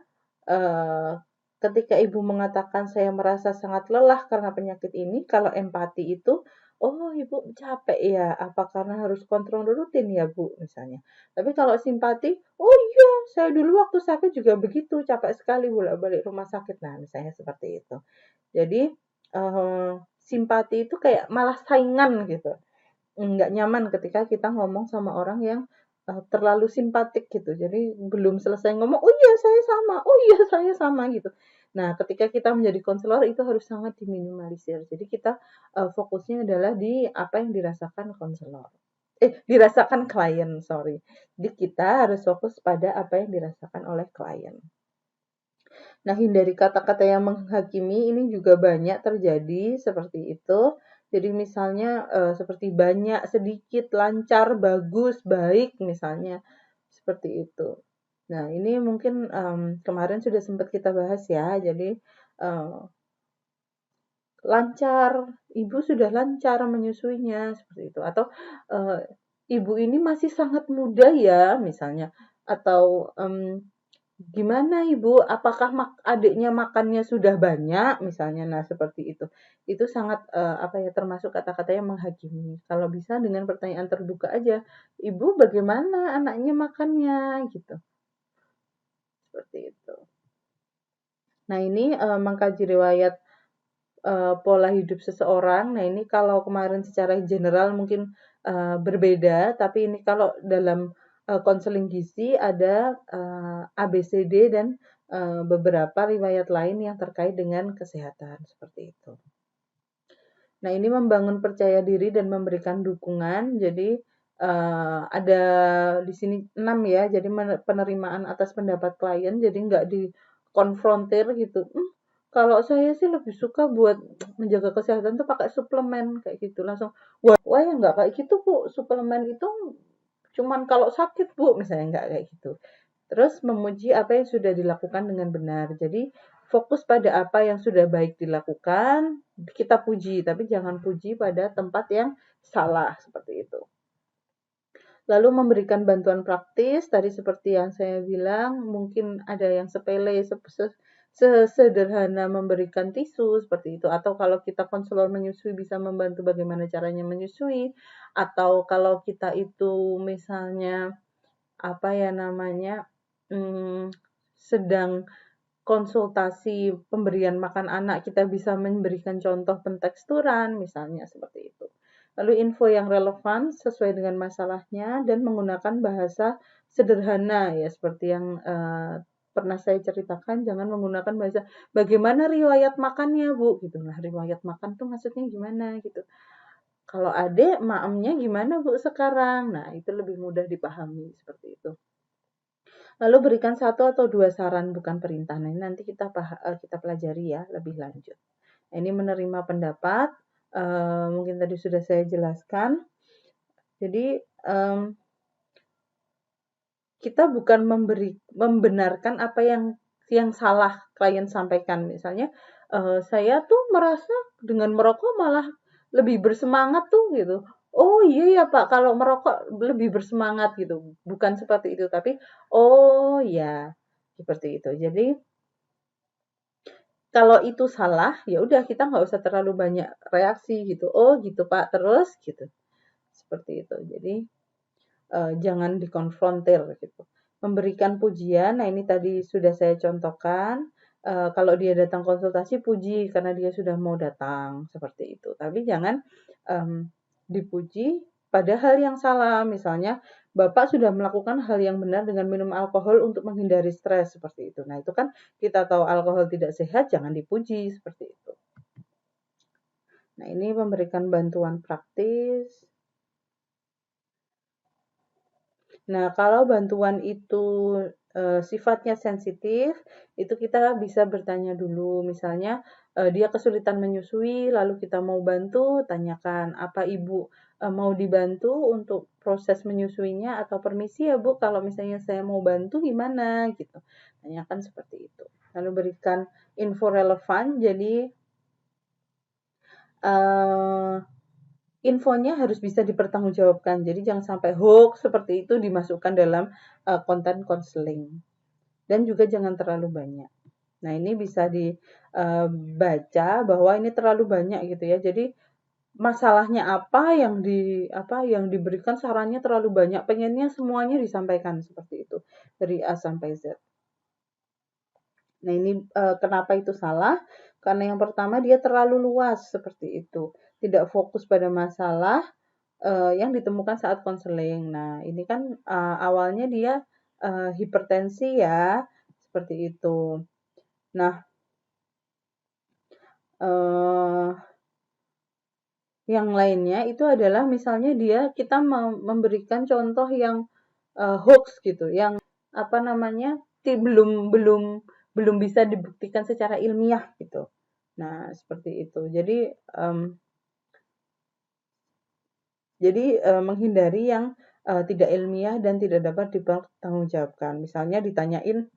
ketika ibu mengatakan saya merasa sangat lelah karena penyakit ini, kalau empati itu, oh ibu capek ya, apa karena harus kontrol rutin ya Bu misalnya. Tapi kalau simpati, oh iya saya dulu waktu sakit juga begitu, capek sekali bolak-balik rumah sakit. Nah, misalnya seperti itu. Jadi, simpati itu kayak malah saingan gitu. Nggak nyaman ketika kita ngomong sama orang yang terlalu simpatik gitu. Jadi belum selesai ngomong, oh iya saya sama, oh iya saya sama gitu. Nah, ketika kita menjadi konselor itu harus sangat diminimalisir. Jadi kita fokusnya adalah di apa yang dirasakan konselor. Dirasakan klien, sorry. Jadi kita harus fokus pada apa yang dirasakan oleh klien. Nah, hindari kata-kata yang menghakimi ini juga banyak terjadi seperti itu. Jadi misalnya seperti banyak, sedikit, lancar, bagus, baik misalnya seperti itu. Nah, ini mungkin kemarin sudah sempat kita bahas ya. Jadi lancar, ibu sudah lancar menyusuinya seperti itu. Atau ibu ini masih sangat muda ya misalnya. Atau gimana Ibu? Apakah adiknya makannya sudah banyak? Misalnya, nah seperti itu. Itu sangat apa ya termasuk kata-kata yang menghakimi. Kalau bisa dengan pertanyaan terbuka aja, Ibu bagaimana anaknya makannya gitu. Seperti itu. Nah, ini mengkaji riwayat pola hidup seseorang. Nah, ini kalau kemarin secara general mungkin berbeda, tapi ini kalau dalam konseling gizi ada ABCD dan beberapa riwayat lain yang terkait dengan kesehatan seperti itu. Nah, ini membangun percaya diri dan memberikan dukungan. Jadi ada di sini 6 ya. Jadi penerimaan atas pendapat klien. Jadi nggak dikonfrontir gitu. Kalau saya sih lebih suka buat menjaga kesehatan tuh pakai suplemen kayak gitu. Langsung, wah ya nggak kayak gitu Bu. Suplemen itu cuman kalau sakit Bu, misalnya nggak kayak gitu. Terus memuji apa yang sudah dilakukan dengan benar. Jadi fokus pada apa yang sudah baik dilakukan, kita puji, tapi jangan puji pada tempat yang salah seperti itu. Lalu memberikan bantuan praktis, tadi seperti yang saya bilang, mungkin ada yang sepele, sesederhana memberikan tisu seperti itu. Atau kalau kita konselor menyusui bisa membantu bagaimana caranya menyusui. Atau kalau kita itu misalnya apa ya namanya sedang konsultasi pemberian makan anak, kita bisa memberikan contoh penteksturan, misalnya seperti itu. Lalu info yang relevan sesuai dengan masalahnya dan menggunakan bahasa sederhana ya, seperti yang pernah saya ceritakan, jangan menggunakan bahasa bagaimana riwayat makannya Bu gitu. Nah, riwayat makan tuh maksudnya gimana gitu. Kalau adik maemnya gimana Bu sekarang? Nah, itu lebih mudah dipahami seperti itu. Lalu berikan satu atau dua saran bukan perintah. Nah, ini nanti kita pelajari ya lebih lanjut. Nah, ini menerima pendapat, mungkin tadi sudah saya jelaskan. Jadi, kita bukan membenarkan apa yang salah klien sampaikan. Misalnya, "Saya tuh merasa dengan merokok malah lebih bersemangat tuh," gitu. "Oh, iya ya, Pak, kalau merokok lebih bersemangat," gitu. Bukan seperti itu, tapi, "Oh, ya," seperti itu. Jadi, kalau itu salah, ya udah kita nggak usah terlalu banyak reaksi gitu. "Oh, gitu, Pak, terus?" Gitu. Seperti itu. Jadi, jangan dikonfrontir gitu. Memberikan pujian, nah ini tadi sudah saya contohkan, kalau dia datang konsultasi puji karena dia sudah mau datang, seperti itu. Tapi jangan, mmm, dipuji pada hal yang salah, misalnya Bapak sudah melakukan hal yang benar dengan minum alkohol untuk menghindari stres, seperti itu. Nah itu kan kita tahu alkohol tidak sehat, jangan dipuji, seperti itu. Nah ini memberikan bantuan praktis. Nah, kalau bantuan itu, sifatnya sensitif, itu kita bisa bertanya dulu. Misalnya, dia kesulitan menyusui, lalu kita mau bantu, tanyakan, "Apa Ibu, mau dibantu untuk proses menyusuinya atau permisi ya Bu, kalau misalnya saya mau bantu gimana?" Gitu. Tanyakan seperti itu. Lalu berikan info relevan, jadi, eee infonya harus bisa dipertanggungjawabkan. Jadi jangan sampai hoax seperti itu dimasukkan dalam, konten konseling. Dan juga jangan terlalu banyak. Nah, ini bisa dibaca bahwa ini terlalu banyak gitu ya. Jadi masalahnya apa yang diberikan sarannya terlalu banyak, pengennya semuanya disampaikan seperti itu dari A sampai Z. Nah, ini kenapa itu salah? Karena yang pertama dia terlalu luas seperti itu, tidak fokus pada masalah yang ditemukan saat konseling. Nah, ini kan, awalnya dia, hipertensi ya, seperti itu. Nah, eee, yang lainnya itu adalah misalnya kita memberikan contoh yang, hoax gitu, yang apa namanya, belum belum belum bisa dibuktikan secara ilmiah gitu. Nah, seperti itu. Jadi, menghindari yang, tidak ilmiah dan tidak dapat dipertanggungjawabkan. Misalnya ditanyain,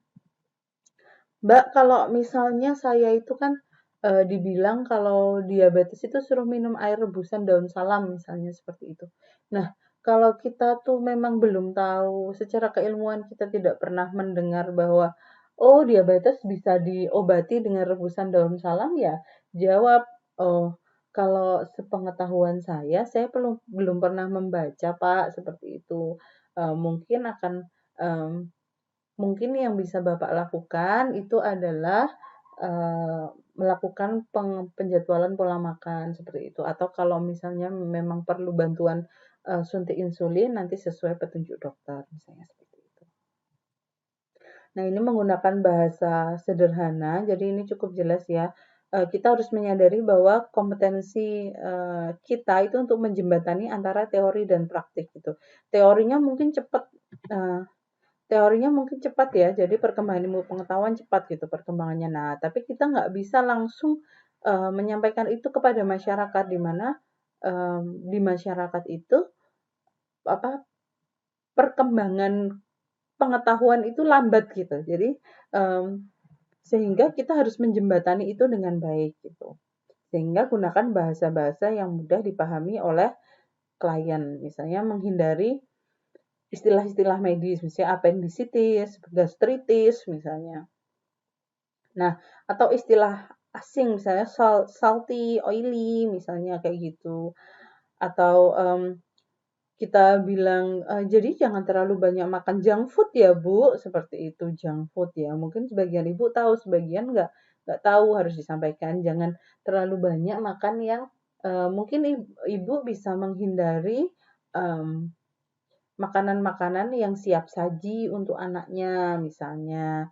"Mbak, kalau misalnya saya itu kan, dibilang kalau diabetes itu suruh minum air rebusan daun salam," misalnya seperti itu. Nah, kalau kita tuh memang belum tahu, secara keilmuan kita tidak pernah mendengar bahwa, "Oh, diabetes bisa diobati dengan rebusan daun salam," ya jawab, "Oh, kalau sepengetahuan saya belum belum pernah membaca, Pak," seperti itu. Mungkin mmm Mungkin yang bisa Bapak lakukan itu adalah, melakukan penjadwalan pola makan seperti itu, atau kalau misalnya memang perlu bantuan, suntik insulin nanti sesuai petunjuk dokter, misalnya seperti itu. Nah, ini menggunakan bahasa sederhana, jadi ini cukup jelas ya. Kita harus menyadari bahwa kompetensi, kita itu untuk menjembatani antara teori dan praktik gitu. Teorinya mungkin cepat, eee Teorinya mungkin cepat ya, jadi perkembangan ilmu pengetahuan cepat gitu perkembangannya. Nah, tapi kita nggak bisa langsung, menyampaikan itu kepada masyarakat, di mana, di masyarakat itu, apa, perkembangan pengetahuan itu lambat gitu. Jadi, mmm, sehingga kita harus menjembatani itu dengan baik gitu. Sehingga gunakan bahasa-bahasa yang mudah dipahami oleh klien. Misalnya menghindari istilah-istilah medis, misalnya apendisitis, gastritis misalnya. Nah, atau istilah asing misalnya salty, oily misalnya kayak gitu. Atau kita bilang, "Jadi jangan terlalu banyak makan junk food ya, Bu," seperti itu, junk food ya. Mungkin sebagian ibu tahu, sebagian nggak tahu, harus disampaikan. Jangan terlalu banyak makan yang, mungkin ibu bisa menghindari, mmm makanan-makanan yang siap saji untuk anaknya, misalnya,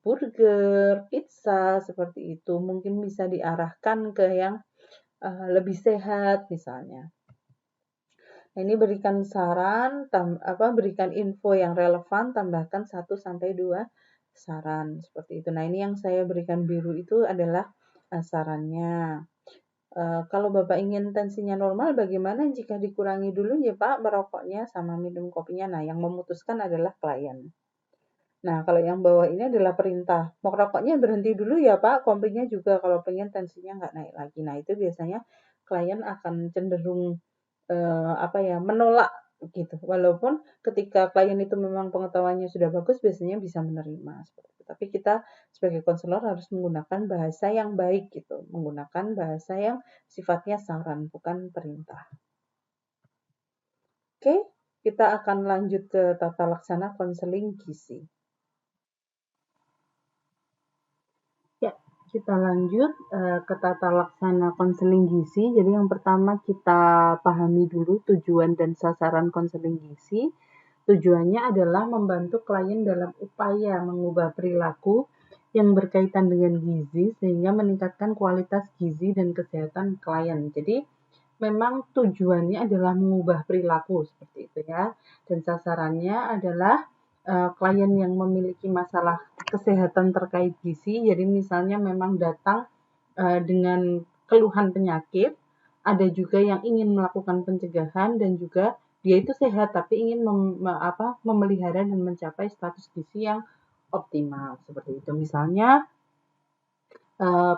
burger, pizza, seperti itu. Mungkin bisa diarahkan ke yang, lebih sehat misalnya. ini berikan saran, berikan info yang relevan, tambahkan 1 sampai 2 saran, seperti itu. Nah, ini yang saya berikan biru itu adalah sarannya. Kalau Bapak ingin tensinya normal, bagaimana jika dikurangi dulu ya Pak merokoknya sama minum kopinya? Nah, yang memutuskan adalah klien. Nah, kalau yang bawah ini adalah perintah. Mau rokoknya berhenti dulu ya Pak, kopinya juga kalau pengen tensinya nggak naik lagi. Nah, itu biasanya klien akan cenderung menolak gitu. Walaupun ketika klien itu memang pengetahuannya sudah bagus, biasanya bisa menerima seperti itu. Tapi kita sebagai konselor harus menggunakan bahasa yang baik gitu, menggunakan bahasa yang sifatnya saran, bukan perintah. Oke, kita akan lanjut ke tata laksana konseling gizi. Ya, kita lanjut ke tata laksana konseling gizi. Jadi yang pertama kita pahami dulu tujuan dan sasaran konseling gizi. Tujuannya adalah membantu klien dalam upaya mengubah perilaku yang berkaitan dengan gizi sehingga meningkatkan kualitas gizi dan kesehatan klien. Jadi memang tujuannya adalah mengubah perilaku seperti itu ya. Dan sasarannya adalah klien yang memiliki masalah kesehatan terkait gizi. Jadi misalnya memang datang dengan keluhan penyakit, ada juga yang ingin melakukan pencegahan dan juga dia itu sehat tapi ingin memelihara dan mencapai status gizi yang optimal seperti itu. Misalnya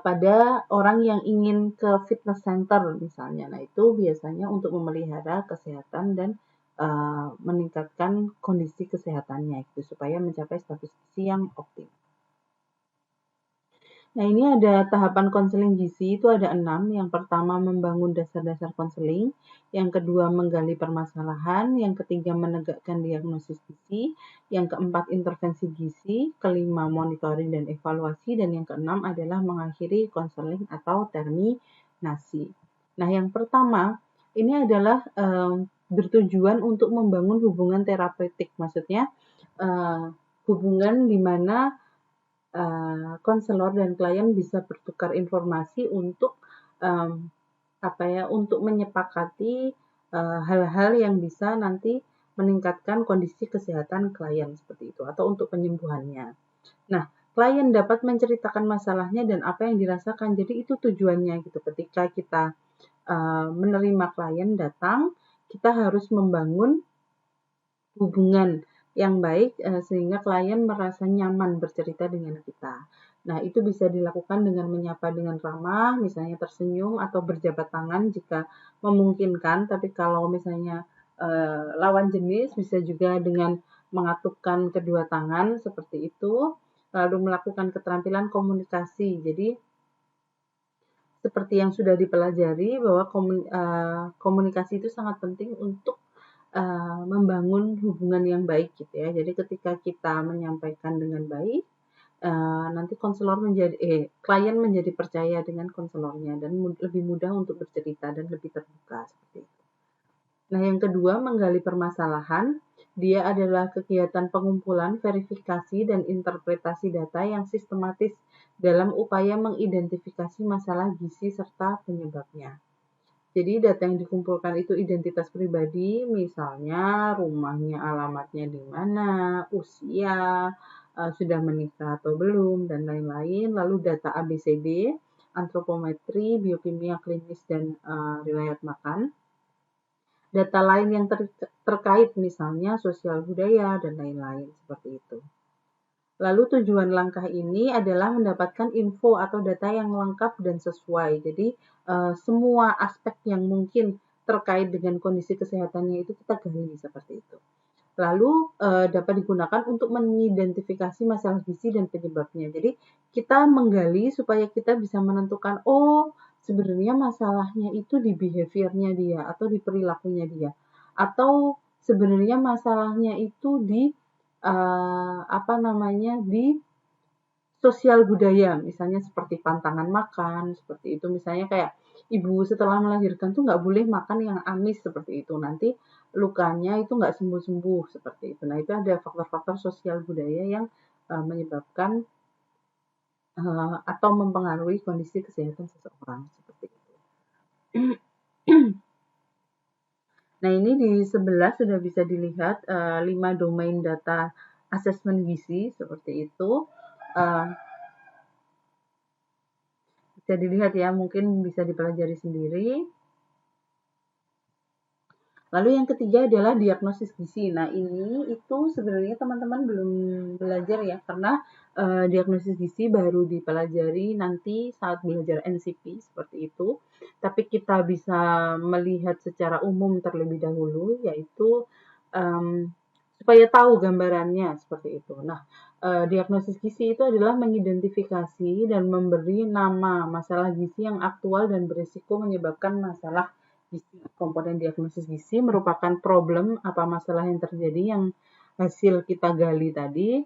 pada orang yang ingin ke fitness center misalnya. Nah, itu biasanya untuk memelihara kesehatan dan meningkatkan kondisi kesehatannya gitu supaya mencapai status gizi yang optimal. Nah, ini ada tahapan konseling gizi itu ada 6. Yang pertama membangun dasar-dasar konseling, yang kedua menggali permasalahan, yang ketiga menegakkan diagnosis gizi, yang keempat intervensi gizi, kelima monitoring dan evaluasi, dan yang keenam adalah mengakhiri konseling atau terminasi. Nah, yang pertama ini adalah bertujuan untuk membangun hubungan terapeutik, maksudnya hubungan di mana konselor dan klien bisa bertukar informasi untuk untuk menyepakati hal-hal yang bisa nanti meningkatkan kondisi kesehatan klien seperti itu atau untuk penyembuhannya. Nah, klien dapat menceritakan masalahnya dan apa yang dirasakan. Jadi itu tujuannya gitu. Ketika kita menerima klien datang, kita harus membangun hubungan yang baik sehingga klien merasa nyaman bercerita dengan kita. Nah, itu bisa dilakukan dengan menyapa dengan ramah, misalnya tersenyum atau berjabat tangan jika memungkinkan. Tapi kalau misalnya lawan jenis bisa juga dengan mengatupkan kedua tangan seperti itu, lalu melakukan keterampilan komunikasi. Jadi seperti yang sudah dipelajari bahwa komunikasi itu sangat penting untuk membangun hubungan yang baik gitu ya. Jadi ketika kita menyampaikan dengan baik, nanti klien menjadi percaya dengan konselornya dan lebih mudah untuk bercerita dan lebih terbuka seperti itu. Nah, yang kedua menggali permasalahan. Dia adalah kegiatan pengumpulan, verifikasi, dan interpretasi data yang sistematis dalam upaya mengidentifikasi masalah gizi serta penyebabnya. Jadi data yang dikumpulkan itu identitas pribadi, misalnya rumahnya, alamatnya di mana, usia, sudah menikah atau belum, dan lain-lain. Lalu data ABCD, antropometri, biokimia klinis, dan riwayat makan. Data lain yang terkait misalnya sosial budaya dan lain-lain seperti itu. Lalu tujuan langkah ini adalah mendapatkan info atau data yang lengkap dan sesuai. Jadi semua aspek yang mungkin terkait dengan kondisi kesehatannya itu kita gali seperti itu. Lalu dapat digunakan untuk mengidentifikasi masalah gizi dan penyebabnya. Jadi kita menggali supaya kita bisa menentukan, oh sebenarnya masalahnya itu di behaviornya dia atau di perilakunya dia. Atau sebenarnya masalahnya itu di di sosial budaya, misalnya seperti pantangan makan, seperti itu. Misalnya kayak ibu setelah melahirkan tuh nggak boleh makan yang amis seperti itu. Nanti lukanya itu nggak sembuh-sembuh seperti itu. Nah, itu ada faktor-faktor sosial budaya yang menyebabkan atau mempengaruhi kondisi kesehatan seseorang seperti itu. Nah, ini di sebelah sudah bisa dilihat 5 domain data asesmen gizi seperti itu. Eh, bisa dilihat ya, mungkin bisa dipelajari sendiri. Lalu yang ketiga adalah diagnosis gizi. Nah, ini itu sebenarnya teman-teman belum belajar ya, karena diagnosis gizi baru dipelajari nanti saat belajar NCP seperti itu. Tapi kita bisa melihat secara umum terlebih dahulu, yaitu um, supaya tahu gambarannya seperti itu. Nah, diagnosis gizi itu adalah mengidentifikasi dan memberi nama masalah gizi yang aktual dan berisiko menyebabkan masalah gizi. Komponen diagnosis gizi merupakan problem apa masalah yang terjadi yang hasil kita gali tadi.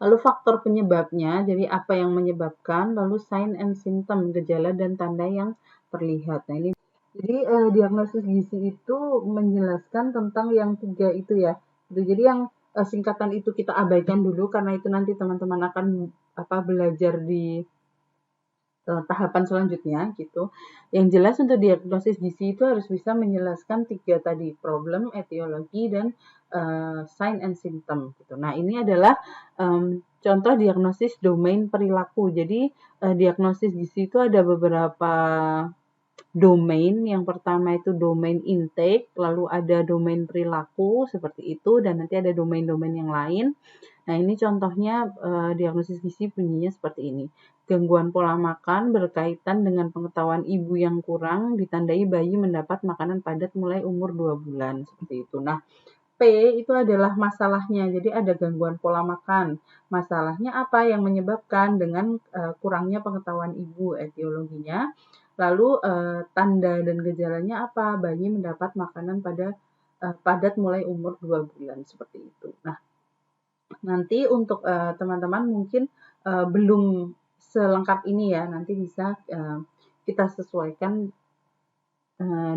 Lalu faktor penyebabnya, jadi apa yang menyebabkan, lalu sign and symptom, gejala dan tanda yang terlihat. Nah, ini jadi diagnosis gizi itu menjelaskan tentang yang tiga itu ya. Jadi yang singkatan itu kita abaikan dulu karena itu nanti teman-teman akan belajar di tahapan selanjutnya gitu. Yang jelas untuk diagnosis gizi itu harus bisa menjelaskan tiga tadi, problem, etiologi, dan sign and symptom gitu. Nah, ini adalah contoh diagnosis domain perilaku. Jadi diagnosis gizi itu ada beberapa domain. Yang pertama itu domain intake, lalu ada domain perilaku seperti itu, dan nanti ada domain-domain yang lain. Nah, ini contohnya diagnosis gizi bunyinya seperti ini. Gangguan pola makan berkaitan dengan pengetahuan ibu yang kurang, ditandai bayi mendapat makanan padat mulai umur 2 bulan, seperti itu. Nah, P itu adalah masalahnya, jadi ada gangguan pola makan. Masalahnya apa yang menyebabkan dengan kurangnya pengetahuan ibu, etiologinya. Lalu tanda dan gejalanya apa? Bayi mendapat makanan padat mulai umur 2 bulan, seperti itu. Nah, nanti untuk teman-teman mungkin belum selengkap ini ya, nanti bisa kita sesuaikan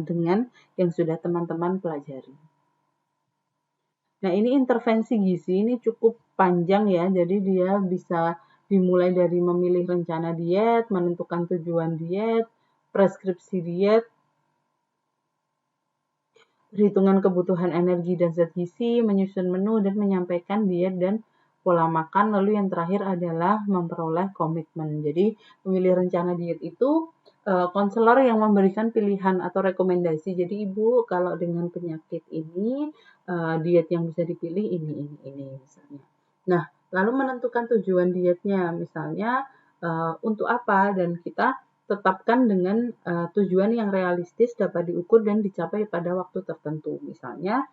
dengan yang sudah teman-teman pelajari. Nah, ini intervensi gizi ini cukup panjang ya, jadi dia bisa dimulai dari memilih rencana diet, menentukan tujuan diet, preskripsi diet, perhitungan kebutuhan energi dan zat gizi, menyusun menu, dan menyampaikan diet dan pola makan. Lalu yang terakhir adalah memperoleh komitmen. Jadi memilih rencana diet itu konselor yang memberikan pilihan atau rekomendasi. Jadi ibu kalau dengan penyakit ini diet yang bisa dipilih ini misalnya. Nah, lalu menentukan tujuan dietnya, misalnya untuk apa, dan kita tetapkan dengan tujuan yang realistis, dapat diukur dan dicapai pada waktu tertentu. Misalnya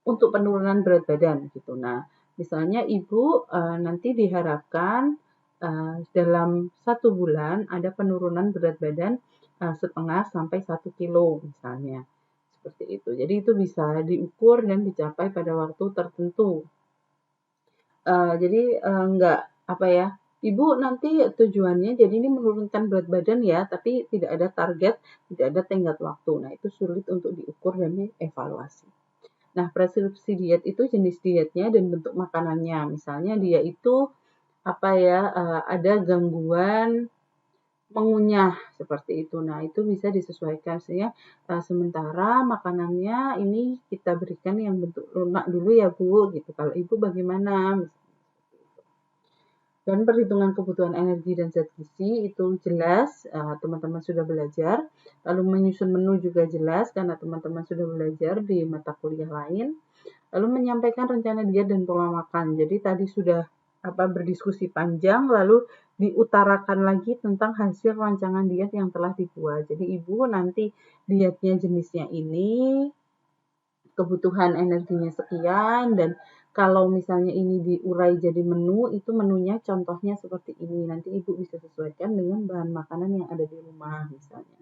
untuk penurunan berat badan gitu. Nah, misalnya ibu nanti diharapkan dalam 1 bulan ada penurunan berat badan setengah sampai 1 kilo misalnya. Seperti itu. Jadi itu bisa diukur dan dicapai pada waktu tertentu. Jadi enggak ibu nanti tujuannya jadi ini menurunkan berat badan ya, tapi tidak ada target, tidak ada tenggat waktu. Nah, itu sulit untuk diukur dan dievaluasi. Nah, preskripsi diet itu jenis dietnya dan bentuk makanannya. Misalnya dia itu ada gangguan mengunyah seperti itu. Nah, itu bisa disesuaikan sehingga sementara makanannya ini kita berikan yang bentuk lunak dulu ya, Bu, gitu. Kalau Ibu bagaimana? Dan perhitungan kebutuhan energi dan zat gizi itu jelas, teman-teman sudah belajar. Lalu menyusun menu juga jelas karena teman-teman sudah belajar di mata kuliah lain. Lalu menyampaikan rencana diet dan pola makan. Jadi tadi sudah berdiskusi panjang, lalu diutarakan lagi tentang hasil rancangan diet yang telah dibuat. Jadi ibu nanti dietnya jenisnya ini, kebutuhan energinya sekian, dan kalau misalnya ini diurai jadi menu, itu menunya contohnya seperti ini. Nanti ibu bisa sesuaikan dengan bahan makanan yang ada di rumah misalnya.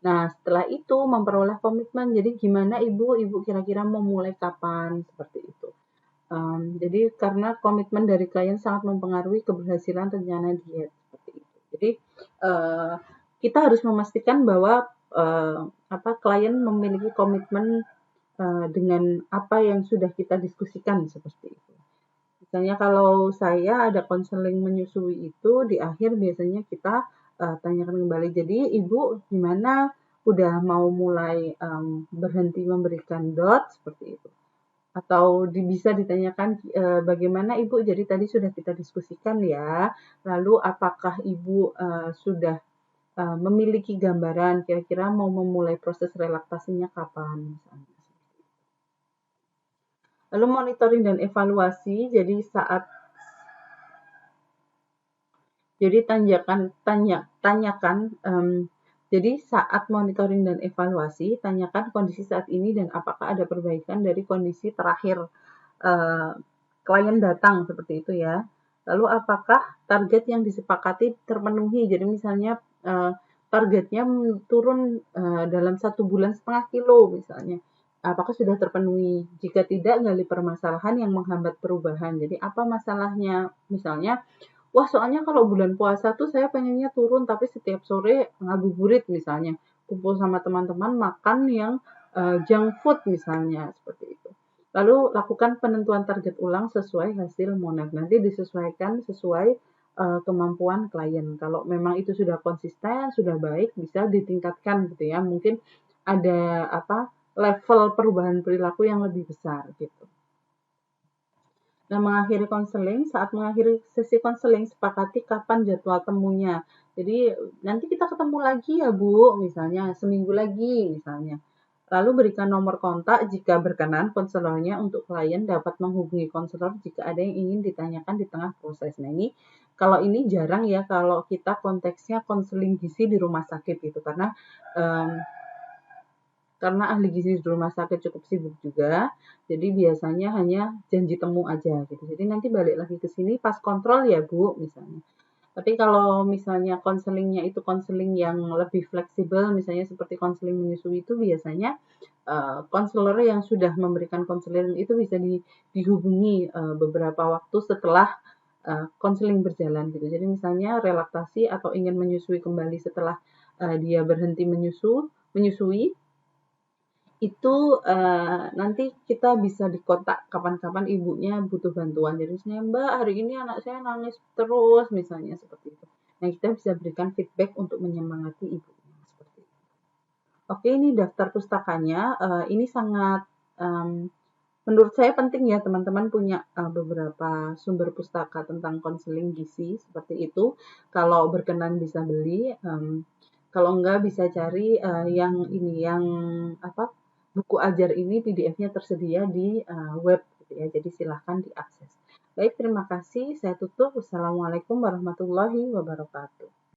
Nah, setelah itu memperoleh komitmen. Jadi gimana ibu kira-kira mau mulai kapan seperti itu. Jadi karena komitmen dari klien sangat mempengaruhi keberhasilan rencana diet seperti itu. Jadi kita harus memastikan bahwa klien memiliki komitmen dengan apa yang sudah kita diskusikan seperti itu. Misalnya kalau saya ada konseling menyusui itu di akhir biasanya kita tanyakan kembali. Jadi ibu gimana udah mau mulai berhenti memberikan dot seperti itu. Atau bisa ditanyakan bagaimana Ibu, jadi tadi sudah kita diskusikan ya, lalu apakah Ibu sudah memiliki gambaran kira-kira mau memulai proses relaksasinya kapan misalnya. Lalu monitoring dan evaluasi, jadi tanyakan, jadi saat monitoring dan evaluasi, tanyakan kondisi saat ini dan apakah ada perbaikan dari kondisi terakhir klien datang seperti itu ya. Lalu apakah target yang disepakati terpenuhi? Jadi misalnya targetnya turun dalam 1,5 bulan kilo misalnya. Apakah sudah terpenuhi? Jika tidak, gali permasalahan yang menghambat perubahan. Jadi apa masalahnya? Misalnya, wah soalnya kalau bulan puasa tuh saya pengennya turun tapi setiap sore ngabuburit misalnya. Kumpul sama teman-teman makan yang junk food misalnya seperti itu. Lalu lakukan penentuan target ulang sesuai hasil monat. Nanti disesuaikan sesuai kemampuan klien. Kalau memang itu sudah konsisten, sudah baik, bisa ditingkatkan gitu ya. Mungkin ada level perubahan perilaku yang lebih besar gitu. Nah, saat mengakhiri sesi konseling, sepakati kapan jadwal temunya. Jadi, nanti kita ketemu lagi ya, Bu, misalnya seminggu lagi, misalnya. Lalu berikan nomor kontak jika berkenan konselornya untuk klien dapat menghubungi konselor jika ada yang ingin ditanyakan di tengah proses. Nah, kalau ini jarang ya kalau kita konteksnya konseling gizi di rumah sakit gitu, karena ahli gizi di rumah sakit cukup sibuk juga, jadi biasanya hanya janji temu aja gitu. Jadi nanti balik lagi ke sini pas kontrol ya Bu, misalnya. Tapi kalau misalnya konselingnya itu konseling yang lebih fleksibel, misalnya seperti konseling menyusui itu biasanya konselor yang sudah memberikan konseling itu bisa dihubungi beberapa waktu setelah konseling berjalan gitu. Jadi misalnya relaksasi atau ingin menyusui kembali setelah dia berhenti menyusui, itu nanti kita bisa dikontak kapan-kapan ibunya butuh bantuan. Jadi misalnya, Mbak, hari ini anak saya nangis terus, misalnya seperti itu. Nah, kita bisa berikan feedback untuk menyemangati ibunya seperti itu. Oke, ini daftar pustakanya. Ini sangat menurut saya penting ya teman-teman punya beberapa sumber pustaka tentang konseling gizi seperti itu. Kalau berkenan bisa beli. Kalau enggak bisa cari yang buku ajar ini PDF-nya tersedia di web gitu ya. Jadi silahkan diakses. Baik, terima kasih. Saya tutup. Wassalamualaikum warahmatullahi wabarakatuh.